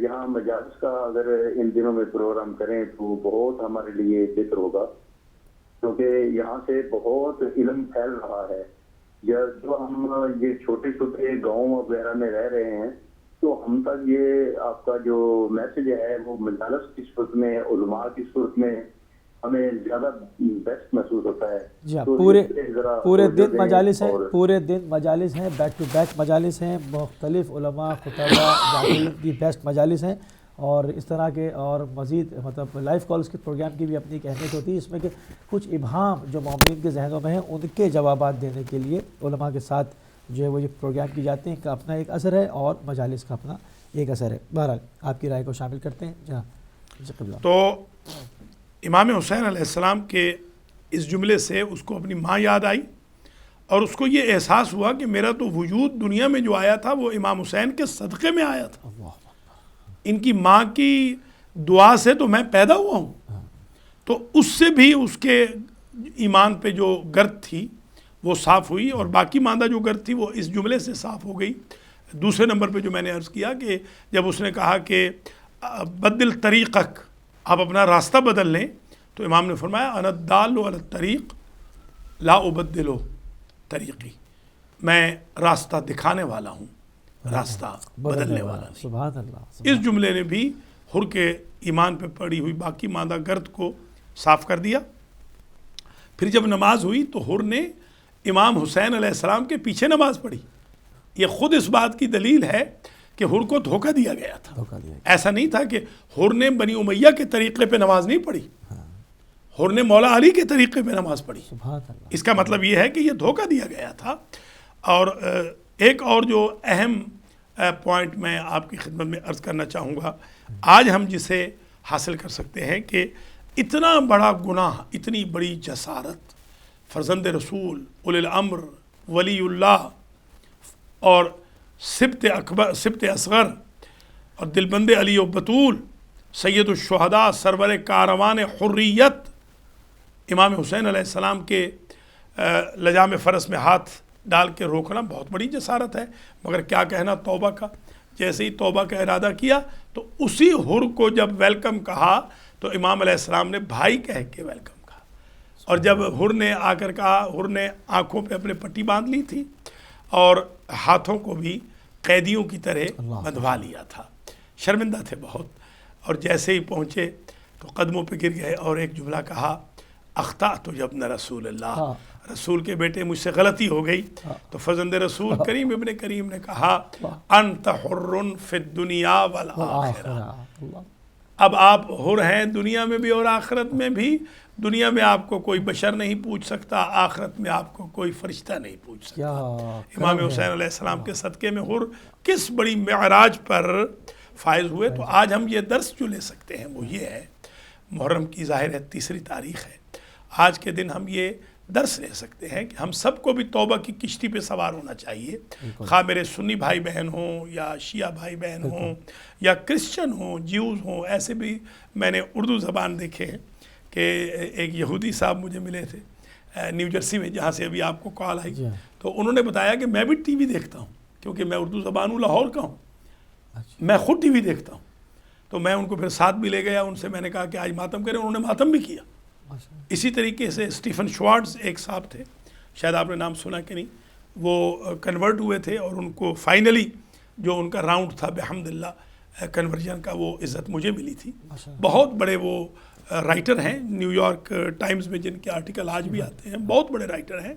یہاں مجالس کا اگر ان دنوں میں پروگرام کریں تو بہت ہمارے لیے بہتر ہوگا، کیونکہ یہاں سے بہت علم پھیل رہا ہے۔ جو ہم یہ چھوٹے چھوٹے گاؤں وغیرہ میں رہ رہے ہیں تو ہم تک یہ آپ کا جو میسج ہے وہ مجالس کی صورت میں، علماء کی صورت میں ہمیں زیادہ بیسٹ محسوس ہوتا ہے۔ جی ہاں، تو پورے دن مجالس ہیں، پورے دن مجالس ہیں، بیک ٹو بیک مجالس ہیں، مختلف علماء خطبہ ذاکرین کی بیسٹ مجالس ہیں، اور اس طرح کے اور مزید مطلب لائف کالز کے پروگرام کی بھی اپنی ایک اہمیت ہوتی ہے، اس میں کہ کچھ ابہام جو مومنین کے ذہنوں میں ہیں ان کے جوابات دینے کے لیے علماء کے ساتھ جو ہے وہ یہ پروگرام کی جاتے ہیں، کا اپنا ایک اثر ہے اور مجالس کا اپنا ایک اثر ہے۔ بہرحال آپ کی رائے کو شامل کرتے ہیں۔ جہاں تو امام حسین علیہ السلام کے اس جملے سے اس کو اپنی ماں یاد آئی، اور اس کو یہ احساس ہوا کہ میرا تو وجود دنیا میں جو آیا تھا وہ امام حسین کے صدقے میں آیا تھا، ان کی ماں کی دعا سے تو میں پیدا ہوا ہوں۔ تو اس سے بھی اس کے ایمان پہ جو گرد تھی وہ صاف ہوئی، اور باقی ماندہ جو گرد تھی وہ اس جملے سے صاف ہو گئی۔ دوسرے نمبر پہ جو میں نے عرض کیا کہ جب اس نے کہا کہ بدل طریقک، آپ اپنا راستہ بدل لیں، تو امام نے فرمایا انا الدال علی الطریق لا ابدل طریقی، میں راستہ دکھانے والا ہوں، راستہ بدلنے والا نہیں۔ سبحان اللہ۔ اس جملے نے بھی حر کے ایمان پہ پڑی ہوئی باقی ماندہ گرد کو صاف کر دیا۔ پھر جب نماز ہوئی تو حر نے امام حسین علیہ السلام کے پیچھے نماز پڑھی۔ یہ خود اس بات کی دلیل ہے کہ حر کو دھوکہ دیا گیا تھا۔ ایسا نہیں تھا کہ حر نے بنی امیہ کے طریقے پہ نماز نہیں پڑھی، حر نے مولا علی کے طریقے پہ نماز پڑھی۔ اس کا مطلب یہ ہے کہ یہ دھوکہ دیا گیا تھا۔ اور ایک اور جو اہم پوائنٹ میں آپ کی خدمت میں عرض کرنا چاہوں گا، آج ہم جسے حاصل کر سکتے ہیں کہ اتنا بڑا گناہ، اتنی بڑی جسارت، فرزند رسول، اولی الامر، ولی اللہ اور سبت اکبر، سبت اصغر اور دلبند علی و بطول، سید الشہداء، سرور کاروان حریت، امام حسین علیہ السلام کے لجام فرس میں ہاتھ ڈال کے روکنا بہت بڑی جسارت ہے۔ مگر کیا کہنا توبہ کا، جیسے ہی توبہ کا ارادہ کیا تو اسی حر کو جب ویلکم کہا تو امام علیہ السلام نے بھائی کہہ کے ویلکم کہا، اور جب حر نے آ کر کہا، حر نے آنکھوں پہ اپنے پٹی باندھ لی تھی اور ہاتھوں کو بھی قیدیوں کی طرح بندھوا لیا تھا، شرمندہ تھے بہت، اور جیسے ہی پہنچے تو قدموں پہ گر گئے اور ایک جملہ کہا، اخطأت ابن رسول اللہ، رسول کے بیٹے مجھ سے غلطی ہو گئی۔ تو فرزند رسول کریم ابن کریم نے کہا، انت حر فی الدنیا والآخرہ، اب آپ حر ہیں دنیا میں بھی اور آخرت میں بھی۔ دنیا میں آپ کو کوئی بشر نہیں پوچھ سکتا، آخرت میں آپ کو کوئی فرشتہ نہیں پوچھ سکتا۔ امام حسین علیہ السلام کے صدقے میں حر کس بڑی معراج پر فائز ہوئے۔ تو آج ہم یہ درس جو لے سکتے ہیں وہ یہ ہے، محرم کی ظاہر ہے 3 تاریخ ہے، آج کے دن ہم یہ درس لے سکتے ہیں کہ ہم سب کو بھی توبہ کی کشتی پہ سوار ہونا چاہیے، خواہ میرے سنی بھائی بہن ہوں یا شیعہ بھائی بہن ہوں یا کرسچن ہوں، جیوز ہوں۔ ایسے بھی میں نے اردو زبان دیکھے ہیں کہ ایک یہودی صاحب مجھے ملے تھے نیو جرسی میں، جہاں سے ابھی آپ کو کال آئی، تو انہوں نے بتایا کہ میں بھی ٹی وی دیکھتا ہوں، کیونکہ میں اردو زبان ہوں، لاہور کا ہوں، میں خود ٹی وی دیکھتا ہوں۔ تو میں ان کو پھر ساتھ بھی لے گیا، ان سے میں نے کہا کہ آج ماتم کریں، انہوں نے ماتم بھی کیا۔ اسی طریقے سے اسٹیفن شوارٹز ایک صاحب تھے، شاید آپ نے نام سنا کہ نہیں، وہ کنورٹ ہوئے تھے اور ان کو فائنلی جو ان کا راؤنڈ تھا بحمد اللہ کنورژن کا وہ عزت مجھے ملی تھی. بہت بڑے وہ رائٹر ہیں نیو یارک ٹائمز میں جن کے آرٹیکل آج بھی آتے ہیں, بہت بڑے رائٹر ہیں,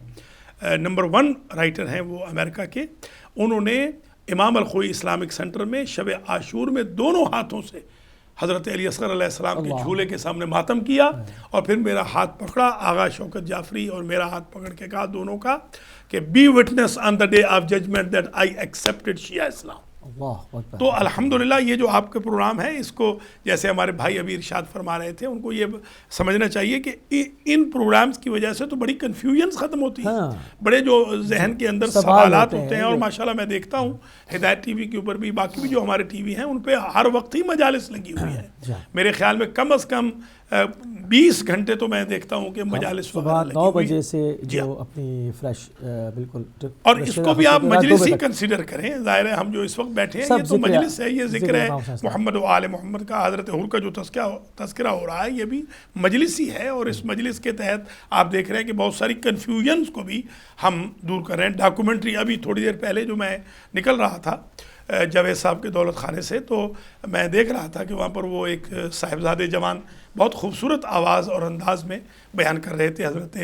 نمبر 1 رائٹر ہیں وہ امریکہ کے. انہوں نے امام الخوئی اسلامک سینٹر میں شب عاشور میں دونوں ہاتھوں سے حضرت علی اصغر علیہ السلام کے جھولے کے سامنے ماتم کیا, اور پھر میرا ہاتھ پکڑا, آغا شوکت جعفری اور میرا ہاتھ پکڑ کے کہا دونوں کا کہ be witness on the day of judgement that I accepted شیعہ اسلام. تو الحمدللہ یہ جو آپ کے پروگرام ہے, اس کو جیسے ہمارے بھائی ابھی ارشاد فرما رہے تھے, ان کو یہ سمجھنا چاہیے کہ ان پروگرامز کی وجہ سے تو بڑی کنفیوژنز ختم ہوتی ہیں, بڑے جو ذہن کے اندر سوالات ہوتے ہیں. اور ماشاءاللہ میں دیکھتا ہوں ہدایت ٹی وی کے اوپر بھی, باقی بھی جو ہمارے ٹی وی ہیں ان پہ ہر وقت ہی مجالس لگی ہوئی ہیں. میرے خیال میں کم از کم 20 گھنٹے تو میں دیکھتا ہوں کہ مجالس صبح 9 بجے سے جو اپنی فریش بالکل. اور اس کو بھی آپ مجلس ہی کنسیڈر کریں. ظاہر ہے ہم جو اس وقت بیٹھے ہیں یہ تو مجلس ہے, یہ ذکر ہے محمد و آل محمد کا, حضرت حور کا جو تذکرہ ہو رہا ہے یہ بھی مجلس ہی ہے. اور اس مجلس کے تحت آپ دیکھ رہے ہیں کہ بہت ساری کنفیوژنس کو بھی ہم دور کر رہے ہیں. ڈاکومنٹری ابھی تھوڑی دیر پہلے جو میں نکل رہا تھا جاوید صاحب کے دولت خانے سے, تو میں دیکھ رہا تھا کہ وہاں پر وہ ایک صاحبزادے جوان بہت خوبصورت آواز اور انداز میں بیان کر رہے تھے حضرت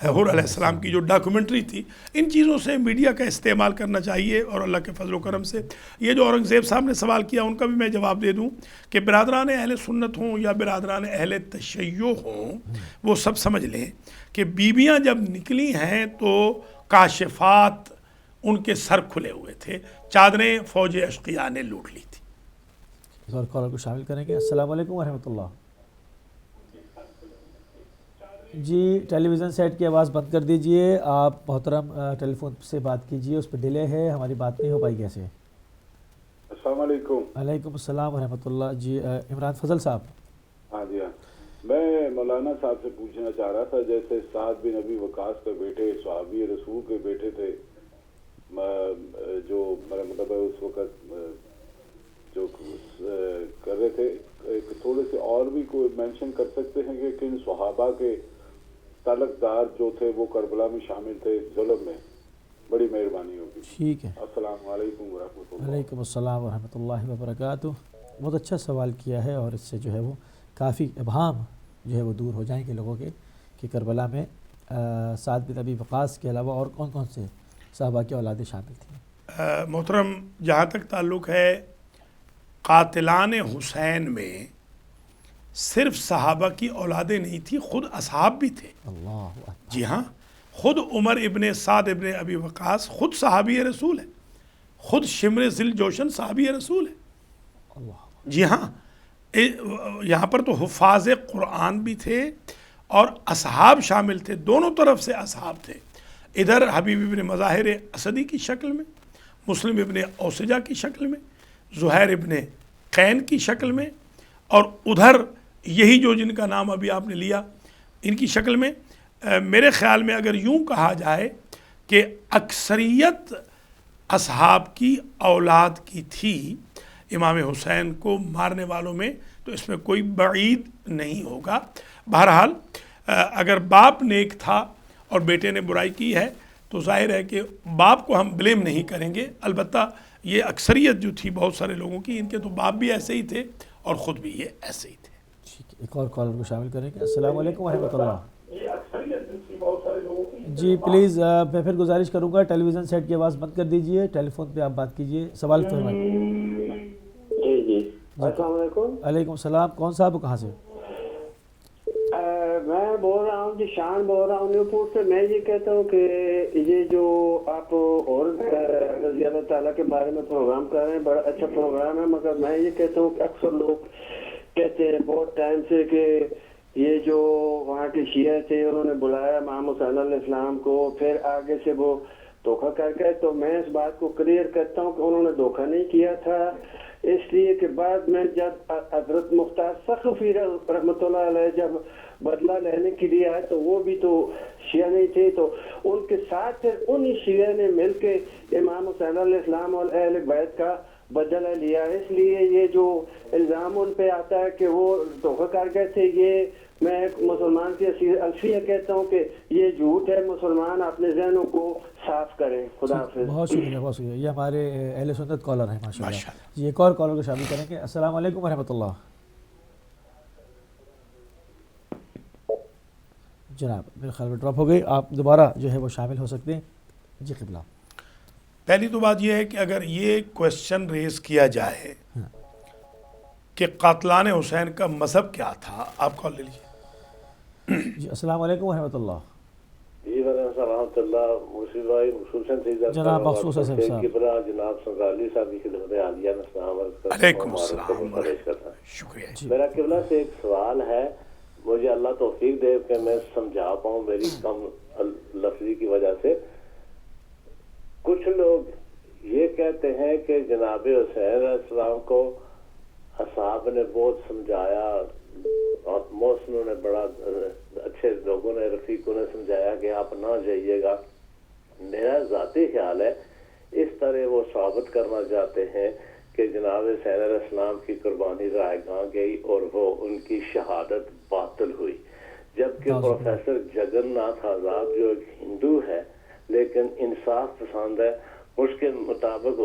حور علیہ السلام کی جو ڈاکومنٹری تھی. ان چیزوں سے میڈیا کا استعمال کرنا چاہیے, اور اللہ کے فضل و کرم سے یہ جو اورنگزیب صاحب نے سوال کیا ان کا بھی میں جواب دے دوں کہ برادران اہل سنت ہوں یا برادران اہل تشیع ہوں, وہ سب سمجھ لیں کہ بیویاں جب نکلی ہیں تو کاشفات ان کے سر کھلے ہوئے تھے, چادریں فوج اشقیاء نے لوٹ لی تھی. اس اور کالر کو شامل کریں گے. السلام علیکم ورحمۃ اللہ. جی ٹیلی ویژن سیٹ کی آواز بند کر دیجئے. آپ محترم ٹیلی فون سے بات کیجئے, اس پہ ڈیلے ہے, ہماری بات نہیں ہو پائی کیسے. السلام علیکم. وعلیکم السلام ورحمۃ اللہ. جی عمران فضل صاحب. ہاں جی ہاں, میں مولانا صاحب سے پوچھنا چاہ رہا تھا, جیسے سعد بن ابی وقاص کے بیٹے صحابی رسول کے بیٹے تھے, جو مطلب اس وقت جو کر رہے تھے, تھوڑے سے اور بھی کوئی مینشن کر سکتے ہیں کہ کن صحابہ کے تعلق دار جو تھے وہ کربلا میں شامل تھے ظلم میں؟ بڑی مہربانی ہوگی. ٹھیک ہے. السلام علیکم ورحمۃ اللہ. وعلیکم السلام ورحمۃ اللہ وبرکاتہ. بہت اچھا سوال کیا ہے, اور اس سے جو ہے وہ کافی ابہام جو ہے وہ دور ہو جائیں گے لوگوں کے کہ کربلا میں سعد بن ابی وقاص کے علاوہ اور کون کون سے صحابہ کی اولادیں شامل تھیں. محترم جہاں تک تعلق ہے قاتلان حسین میں صرف صحابہ کی اولادیں نہیں تھی, خود اصحاب بھی تھے. اللہ. جی ہاں, خود عمر ابن سعد ابن ابی وقاص خود صحابی رسول ہے, خود شمر ذل جوشن صحابی رسول ہے. اللہ. جی ہاں, یہاں پر تو حفاظ قرآن بھی تھے اور اصحاب شامل تھے, دونوں طرف سے اصحاب تھے. ادھر حبیب ابن مظاہر اسدی کی شکل میں, مسلم ابن اوسجہ کی شکل میں, زہیر ابن قین کی شکل میں, اور ادھر یہی جو جن کا نام ابھی آپ نے لیا ان کی شکل میں. میرے خیال میں اگر یوں کہا جائے کہ اکثریت اصحاب کی اولاد کی تھی امام حسین کو مارنے والوں میں, تو اس میں کوئی بعید نہیں ہوگا. بہرحال اگر باپ نیک تھا اور بیٹے نے برائی کی ہے تو ظاہر ہے کہ باپ کو ہم بلیم نہیں کریں گے. البتہ یہ اکثریت جو تھی بہت سارے لوگوں کی, ان کے تو باپ بھی ایسے ہی تھے اور خود بھی یہ ایسے ہی تھے. ٹھیک ہے, ایک اور کالر کو شامل کریں گے. السلام علیکم ورحمۃ اللہ. جی پلیز میں پھر گزارش کروں گا ٹیلی ویژن سیٹ کی آواز بند کر دیجئے, ٹیلی فون پہ آپ بات کیجئے. سوال فرمائیں. جی السلام علیکم. وعلیکم السلام. کون صاحب ہو, کہاں سے؟ میں بول رہا ہوں جی, شان بول رہا ہوں نیوپورٹ سے. میں یہ کہتا ہوں کہ یہ جو آپ اور رضی اللہ تعالیٰ کے بارے میں پروگرام کر رہے ہیں, بڑا اچھا پروگرام ہے, مگر میں یہ کہتا ہوں کہ اکثر لوگ کہتے ہیں بہت ٹائم سے کہ یہ جو وہاں کے شیعہ تھے انہوں نے بلایا امام حسین علیہ السلام کو, پھر آگے سے وہ دھوکہ کر گئے. تو میں اس بات کو کلیئر کرتا ہوں کہ انہوں نے دھوکہ نہیں کیا تھا, اس لیے کہ بعد میں جب حضرت مختار سقفی رحمۃ اللہ علیہ جب بدلہ لینے کے لیے آئے تو وہ بھی تو شیعہ نہیں تھے, تو ان کے ساتھ پھر انہی شیعہ نے مل کے امام حسین علیہ السلام اور اہل بیت کا بدلہ لیا ہے، اس لیے یہ جو الزام ان پہ آتا ہے کہ وہ دھوکہ کر گئے تھے، یہ میں ایک مسلمان کی الفیہ کہتا ہوں کہ یہ جھوٹ ہے. مسلمان اپنے ذہنوں کو صاف کریں. خدا حافظ. بہت شکریہ، بہت شکریہ. یہ ہمارے اہل سنت کالر ہیں ماشاء ماشاء اللہ. جی ایک اور کالر کو شامل کریں گے. السلام علیکم ورحمۃ اللہ. جناب میرے خیال میں ڈراپ ہو گئی، آپ دوبارہ جو ہے وہ شامل ہو سکتے ہیں. جی قبلہ. پہلی تو بات یہ ہے کہ اگر یہ کویشچن ریز کیا جائے کہ قاتلان حسین کا مذہب کیا تھا، آپ کال لے لیجیے. جی السلام علیکم ورحمۃ اللہ. جی وعلیکم السلام ورحمۃ اللہ. مرشد بھائی خصوصاً جناب مخصوص صاحب جناب سنگالی صاحب کی خدمت عالیہ میں السلام علیکم. علیکم السلام. شکریہ. میرا قبلہ سے ایک سوال ہے، مجھے اللہ توفیق دے کہ میں سمجھا پاؤں میری کم لفظی کی وجہ سے. کچھ لوگ یہ کہتے ہیں کہ جناب حسین علیہ السلام کو اصحاب نے بہت سمجھایا اور محسنوں نے بڑا اچھے لوگوں نے رفیقوں نے سمجھایا کہ آپ نہ جائیے گا. میرا ذاتی خیال ہے اس طرح وہ ثابت کرنا چاہتے ہیں کہ جناب حسین علیہ السلام کی قربانی رائے گاہ گئی اور وہ ان کی شہادت باطل ہوئی. جبکہ پروفیسر جگن ناتھ آزاد جو ایک ہندو ہے لیکن انصاف پسند ہے، اس کے مطابق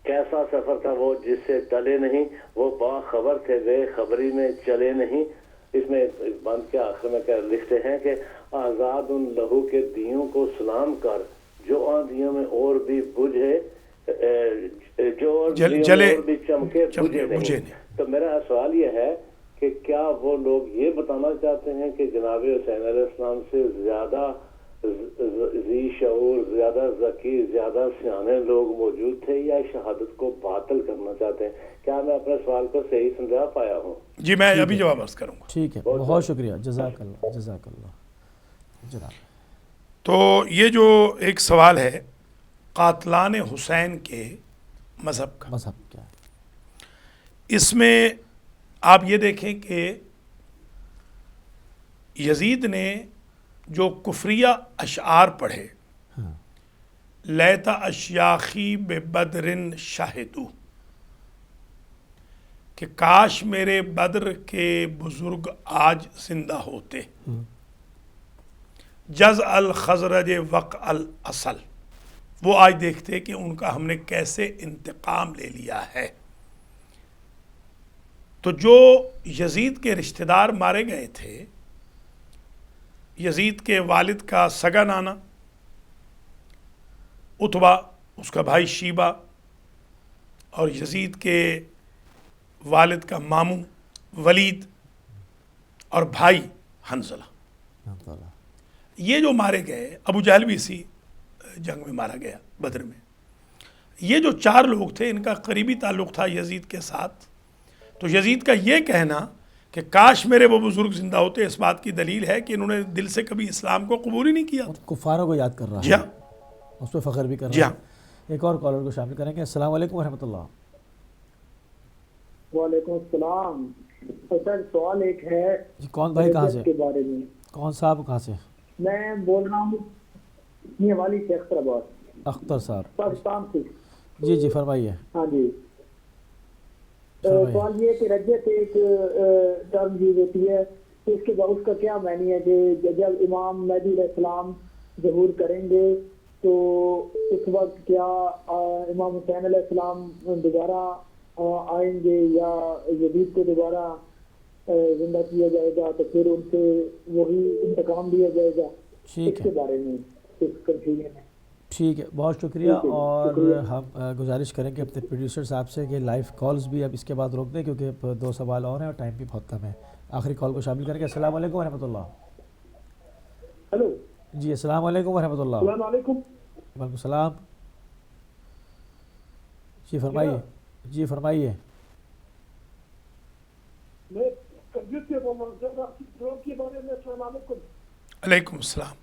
کیسا سفر تھا وہ جس سے ٹلے نہیں، وہ باخبر تھے بے خبری میں چلے نہیں. اس میں بند کے آخر میں کیا لکھتے ہیں کہ آزاد ان لہو کے دیوں کو سلام کر جو آندھیوں میں اور بھی بجھے، جو اور بھی چمکے بجھے نہیں. تو میرا سوال یہ ہے کہ کیا وہ لوگ یہ بتانا چاہتے ہیں کہ جناب حسین علیہ السلام سے زیادہ ذی شعور، زیادہ ذکی، زیادہ سیانے لوگ موجود تھے، یا شہادت کو باطل کرنا چاہتے ہیں؟ کیا میں اپنے سوال کو صحیح سمجھا پایا ہوں؟ جی میں ابھی جواب عرض کروں گا. ٹھیک ہے، بہت شکریہ. جزاک اللہ، جزاک اللہ. جناب تو یہ جو ایک سوال ہے قاتلان حسین کے مذہب کا، مذہب کیا ہے؟ اس میں آپ یہ دیکھیں کہ یزید نے جو کفریہ اشعار پڑھے، لیت اشیاخی بے بدرن شاہدو، کہ کاش میرے بدر کے بزرگ آج زندہ ہوتے، جز الخزرج وق الاصل، وہ آج دیکھتے کہ ان کا ہم نے کیسے انتقام لے لیا ہے. تو جو یزید کے رشتہ دار مارے گئے تھے، یزید کے والد کا سگا نانا عتبہ، اس کا بھائی شیبہ، اور یزید کے والد کا ماموں ولید اور بھائی حنظلہ، یہ جو مارے گئے، ابو جہل بھی اسی جنگ میں مارا گیا بدر میں. یہ جو 4 لوگ تھے ان کا قریبی تعلق تھا یزید کے ساتھ. تو یزید کا یہ کہنا کہ کاش میرے وہ بزرگ زندہ ہوتے، اس بات کی دلیل ہے کہ انہوں نے دل سے کبھی اسلام کو قبول ہی نہیں کیا. کفاروں کو یاد کر رہا ہے. جی ہاں، اس پہ فخر بھی کر جی رہا ہاں. ہے. ایک اور کالر کو شامل کریں گے. السلام علیکم ورحمۃ اللہ. وعلیکم السلام. سر سوال ایک ہے جی کون بھائی کہاں سے؟ کے بارے میں. کون صاحب کہاں سے؟ میں بول رہا ہوں یہ والی سے اختر آباد. اختر صاحب پاکستان سے. جی جی فرمائیے. ہاں جی. سوال یہ کہ رجت ایک ٹرم یوز ہوتی ہے، اس کے بعد اس کا کیا معنی ہے کہ جب امام مہدی علیہ السلام ظہور کریں گے تو اس وقت کیا امام حسین علیہ السلام دوبارہ آئیں گے یا یزید کو دوبارہ زندہ کیا جائے گا تو پھر ان سے وہی انتقام دیا جائے گا؟ اس کے بارے میں کچھ کنفیوژن ہے. ٹھیک ہے، بہت شکریہ. اور ہم گزارش کریں کہ اپنے پروڈیوسر صاحب سے کہ لائیو کالز بھی اب اس کے بعد روک دیں کیونکہ 2 سوال اور ہیں اور ٹائم بھی بہت کم ہے. آخری کال کو شامل کریں گے. السلام علیکم ورحمۃ اللہ. ہلو جی السلام علیکم ورحمۃ اللہ. السلام علیکم. وعلیکم السلام. جی فرمائیے. جی فرمائیے. علیکم السلام.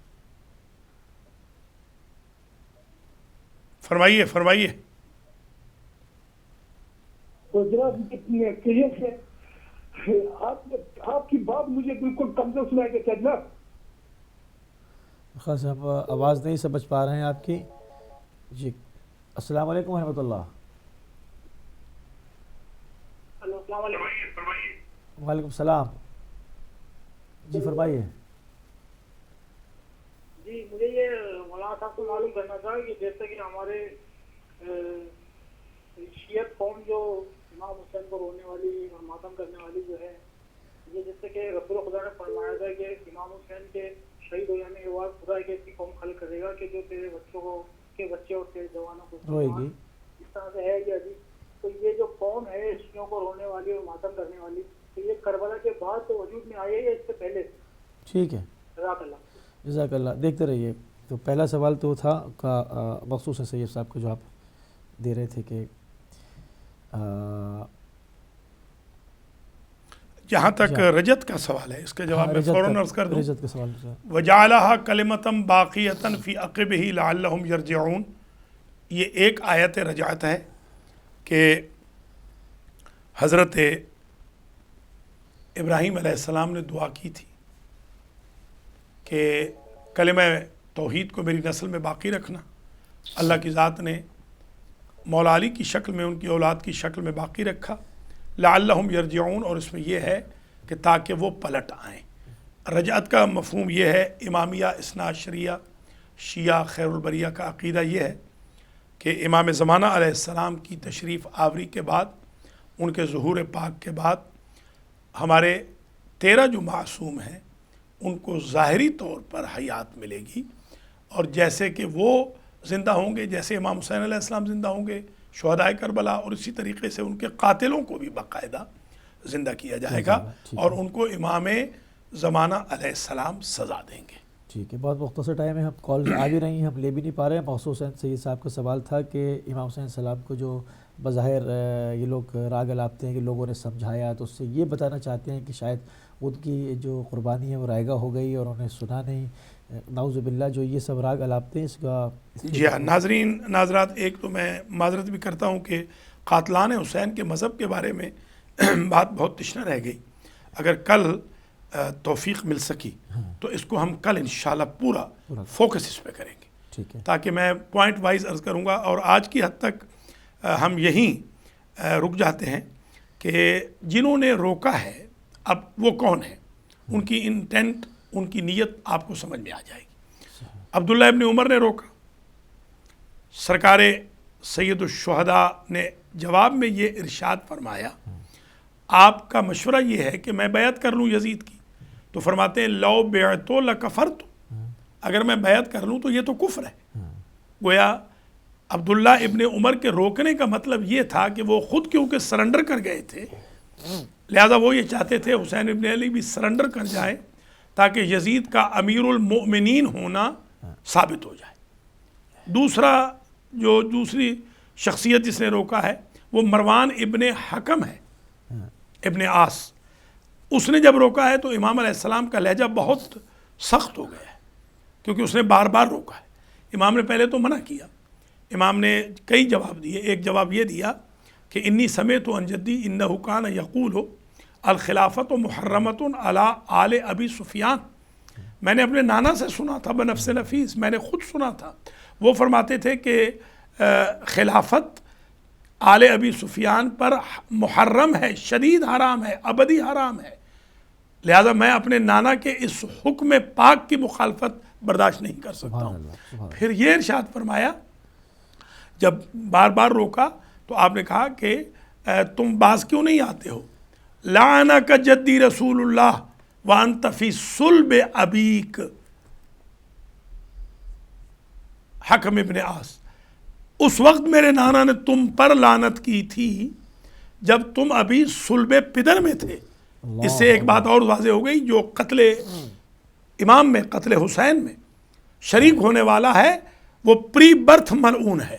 فرمائیے فرمائیے. آپ کی بات مجھے بالکل کمزور سنائی دیتی ہے جناب. خاص ہم آواز نہیں سمجھ پا رہے ہیں آپ کی. جی السلام علیکم ورحمۃ اللہ. السلام علیکم. وعلیکم السلام. جی فرمائیے. جی مجھے یہ مولانا صاحب کو معلوم کرنا تھا کہ جیسے کہ ہمارے شیعت قوم جو امام حسین کو رونے والی اور ماتم کرنے والی جو ہے، یہ جیسے کہ رب الخدا نے فرمایا تھا کہ امام حسین کے شہید ہو جانے کے بعد خدا ایک ایسی قوم خلق کرے گا کہ جو تیرے بچوں کو کے بچے اور تیرے جوانوں کو روئے گی. اس طرح سے ہے یہ حدیث. تو یہ جو قوم ہے شیعوں کو رونے والی اور ماتم کرنے والی، تو یہ کربلا کے بعد تو وجود میں آئی ہے یا اس سے پہلے؟ ٹھیک ہے، جزاک اللہ. جزاک اللہ. دیکھتے رہیے. تو پہلا سوال تو تھا کا مخصوص ہے سید صاحب کو جو آپ دے رہے تھے کہ جہاں تک رجت کا سوال ہے اس کے جواب میں فوراً عرض کر دوں. رجت کا سوال وَجَعَلَهَا كَلِمَةً بَاقِيَةً فِي عَقِبِهِ لَعَلَّهُمْ يَرْجِعُونَ. یہ ایک آیت رجعت ہے کہ حضرت ابراہیم علیہ السلام نے دعا کی تھی کہ کلمہ توحید کو میری نسل میں باقی رکھنا. اللہ کی ذات نے مولا علی کی شکل میں ان کی اولاد کی شکل میں باقی رکھا. لعلہم یرجعون، اور اس میں یہ ہے کہ تاکہ وہ پلٹ آئیں. رجعت کا مفہوم یہ ہے، امامیہ اثنا عشریہ شیعہ خیر البریہ کا عقیدہ یہ ہے کہ امام زمانہ علیہ السلام کی تشریف آوری کے بعد، ان کے ظہور پاک کے بعد ہمارے 13 جو معصوم ہیں ان کو ظاہری طور پر حیات ملے گی، اور جیسے کہ وہ زندہ ہوں گے، جیسے امام حسین علیہ السلام زندہ ہوں گے، شہداء کربلا، اور اسی طریقے سے ان کے قاتلوں کو بھی باقاعدہ زندہ کیا جائے گا اور ان کو امام زمانہ علیہ السلام سزا دیں گے. ٹھیک ہے. بہت مختصر ٹائم ہے، ہم کال آ بھی رہی ہیں، ہم لے بھی نہیں پا رہے ہیں. مخصوص سید صاحب کا سوال تھا کہ امام حسین السلام کو جو بظاہر یہ لوگ راگ الاپتے ہیں کہ لوگوں نے سمجھایا، تو اس سے یہ بتانا چاہتے ہیں کہ شاید ان کی جو قربانی ہے وہ رائگاں ہو گئی اور انہیں سنا نہیں. نعوذ باللہ جو یہ سب راگ الاپتے ہیں اس کا. جی ہاں ناظرین ناظرات، ایک تو میں معذرت بھی کرتا ہوں کہ قاتلان حسین کے مذہب کے بارے میں بات بہت تشنہ رہ گئی. اگر کل توفیق مل سکی تو اس کو ہم کل انشاءاللہ پورا فوکس اس پہ کریں گے. ٹھیک ہے. تاکہ میں پوائنٹ وائز عرض کروں گا، اور آج کی حد تک ہم یہیں رک جاتے ہیں کہ جنہوں نے روکا ہے اب وہ کون ہیں، ان کی انٹینٹ، ان کی نیت آپ کو سمجھ میں آ جائے گی. عبداللہ ابن عمر نے روکا. سرکار سید الشہداء نے جواب میں یہ ارشاد فرمایا، آپ کا مشورہ یہ ہے کہ میں بیعت کر لوں یزید کی، تو فرماتے ہیں لو بیعتو لکفرت، اگر میں بیعت کر لوں تو یہ تو کفر ہے. گویا عبداللہ ابن عمر کے روکنے کا مطلب یہ تھا کہ وہ خود کیونکہ سرنڈر کر گئے تھے، لہذا وہ یہ چاہتے تھے حسین ابن علی بھی سرنڈر کر جائیں تاکہ یزید کا امیر المؤمنین ہونا ثابت ہو جائے. دوسری شخصیت جس نے روکا ہے وہ مروان ابن حکم ہے، ابن عاص. اس نے جب روکا ہے تو امام علیہ السلام کا لہجہ بہت سخت ہو گیا ہے، کیونکہ اس نے بار بار روکا ہے. امام نے پہلے تو منع کیا، امام نے کئی جواب دیے. ایک جواب یہ دیا کہ انی سمیت عن جدی انہ کان یقول الخلافت محرمۃ علی آل ابی سفیان، میں نے اپنے نانا سے سنا تھا بنفس نفیس، میں نے خود سنا تھا، وہ فرماتے تھے کہ خلافت آل ابی سفیان پر محرم ہے، شدید حرام ہے، ابدی حرام ہے، لہذا میں اپنے نانا کے اس حکم پاک کی مخالفت برداشت نہیں کر سکتا ہوں. پھر یہ ارشاد فرمایا جب بار بار روکا تو آپ نے کہا کہ تم باز کیوں نہیں آتے ہو، لعنک جدی رسول اللہ وانت فی صلب ابیک حکم ابن عاص. اس وقت میرے نانا نے تم پر لعنت کی تھی جب تم ابھی صلب پدر میں تھے. اس سے ایک بات اور واضح ہو گئی، جو قتل امام میں، قتل حسین میں شریک ہونے والا ہے وہ پری برتھ ملعون ہے.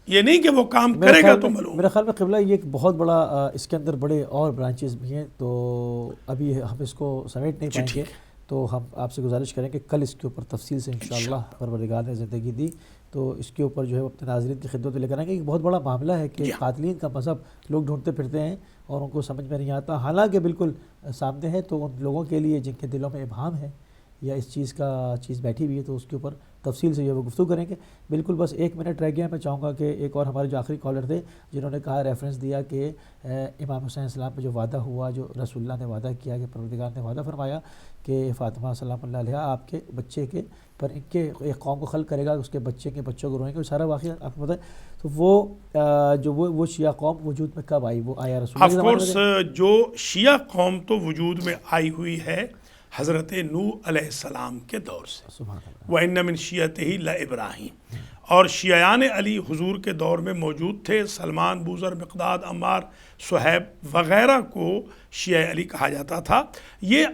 یہ نہیں کہ وہ کام کرے گا تو ملعون. میرا خیال میں قبلہ یہ ایک بہت بڑا اس کے اندر بڑے اور برانچز بھی ہیں، تو ابھی ہم اس کو سمیٹ نہیں پائیں گے، تو ہم آپ سے گزارش کریں کہ کل اس کے اوپر تفصیل سے انشاءاللہ پروردگار نے زندگی دی تو اس کے اوپر جو ہے اپنے ناظرین کی خدمت میں لے کر آئیں گے. ایک بہت بڑا معاملہ ہے کہ قاتلین کا مذہب لوگ ڈھونڈتے پھرتے ہیں اور ان کو سمجھ میں نہیں آتا، حالانکہ بالکل سامنے ہے. تو ان لوگوں کے لیے جن کے دلوں میں ابہام ہے یا اس چیز بیٹھی ہوئی ہے تو اس کے اوپر تفصیل سے جو ہے وہ گفتگو کریں گے. بالکل بس 1 منٹ رہ گیا. میں چاہوں گا کہ ایک اور ہمارے جو آخری کالر تھے جنہوں نے کہا ریفرنس دیا کہ امام حسین السلام پہ جو وعدہ ہوا, جو رسول اللہ نے وعدہ کیا, کہ پروردگار نے وعدہ فرمایا کہ فاطمہ سلام اللہ علیہ آپ کے بچے کے پر ان کے ایک قوم کو خلق کرے گا, اس کے بچے کے بچوں کو روئیں گے, وہ سارا واقعہ آپ کو پتہ ہے. تو وہ شیعہ قوم وجود میں کب آئی؟ وہ آیا رسول اللہ آف کورس جو شیعہ قوم تو وجود میں آئی ہوئی ہے حضرت نوح علیہ السلام کے دور سے. وَإِنَّ مِن شِيَّتِهِ لَإِبْرَاهِيمَ. اور شیعان علی حضور کے دور میں موجود تھے. سلمان, بوذر, مقداد, عمار, صہیب وغیرہ کو شیعہ علی کہا جاتا تھا. یہ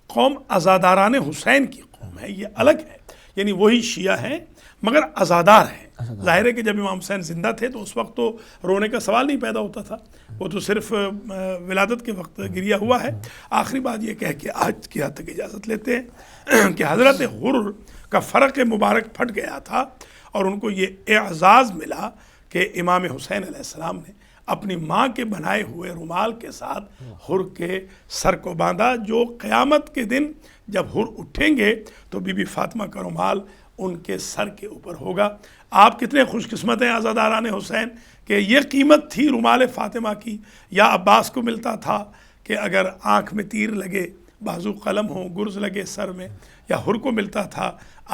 قوم عزاداران حسین کی قوم ہے, یہ الگ ہے, یعنی وہی شیعہ ہیں مگر عزادار ہیں. ظاہر ہے کہ جب امام حسین زندہ تھے تو اس وقت تو رونے کا سوال نہیں پیدا ہوتا تھا, وہ تو صرف ولادت کے وقت گریا ہوا ہے. آخری بات یہ کہہ کے آج کی حد تک اجازت لیتے ہیں کہ حضرت حر کا فرق مبارک پھٹ گیا تھا اور ان کو یہ اعزاز ملا کہ امام حسین علیہ السلام نے اپنی ماں کے بنائے ہوئے رومال کے ساتھ حر کے سر کو باندھا, جو قیامت کے دن جب حر اٹھیں گے تو بی بی فاطمہ کا رومال ان کے سر کے اوپر ہوگا. آپ کتنے خوش قسمت ہیں عزاداران حسین کہ یہ قیمت تھی رومال فاطمہ کی. یا عباس کو ملتا تھا کہ اگر آنکھ میں تیر لگے, بازو قلم ہو, گرز لگے سر میں, یا حر کو ملتا تھا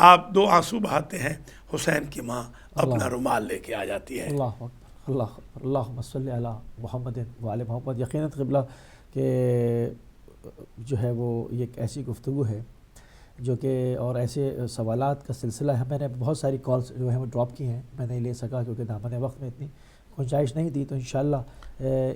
آپ 2 آنسو بہاتے ہیں, حسین کی ماں اپنا رومال لے کے آ جاتی ہے. اللہم صلی علی محمد وعلی محمد. یقیناً قبلہ کہ جو ہے وہ یہ ایک ایسی گفتگو ہے جو کہ اور ایسے سوالات کا سلسلہ ہے. میں نے بہت ساری کالز جو ہیں وہ ڈراپ کی ہیں, میں نہیں لے سکا کیونکہ دامن وقت میں اتنی گنجائش نہیں تھی. تو انشاءاللہ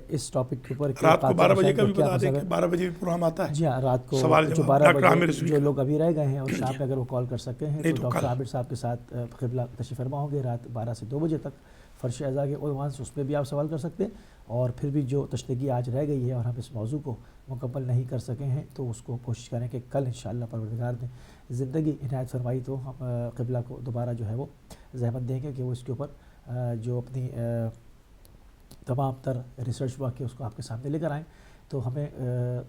اس ٹاپک کے اوپر رات کو 12 بجے کا بھی بتا دیں کہ 12 بجے بھی پروگرام آتا ہے. جی ہاں, رات کو جو 12 بجے جو لوگ ابھی رہ گئے ہیں اور شام میں اگر وہ کال کر سکتے ہیں تو ڈاکٹر عابر صاحب کے ساتھ قبلہ تشریف فرما ہوں گے رات 12 سے 2 بجے تک. فرش اعضاء کے عنوان سے اس پہ بھی آپ سوال کر سکتے ہیں. اور پھر بھی جو تشنگی آج رہ گئی ہے اور ہم اس موضوع کو مکمل نہیں کر سکے ہیں تو اس کو کوشش کریں کہ کل انشاءاللہ پروردگار نے زندگی عنایت فرمائی تو ہم قبلہ کو دوبارہ جو ہے وہ زحمت دیں گے کہ وہ اس کے اوپر جو اپنی تمام تر ریسرچ واقع اس کو آپ کے سامنے لے کر آئیں. تو ہمیں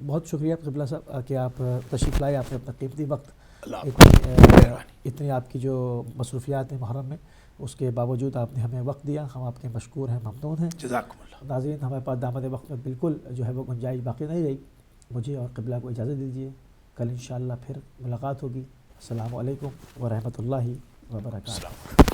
بہت شکریہ قبلہ صاحب کہ آپ تشریف لائے, آپ نے اپنا قیمتی وقت اتنی آپ کی جو مصروفیات ہیں محرم میں اس کے باوجود آپ نے ہمیں وقت دیا, ہم آپ کے مشکور ہیں, ممنون ہیں. جزاکم اللہ. ناظرین ہمارے پاس دامن وقت میں بالکل جو ہے وہ گنجائش باقی نہیں رہی. مجھے اور قبلہ کو اجازت دیجیے, کل انشاءاللہ پھر ملاقات ہوگی. السلام علیکم ورحمۃ اللہ وبرکاتہ.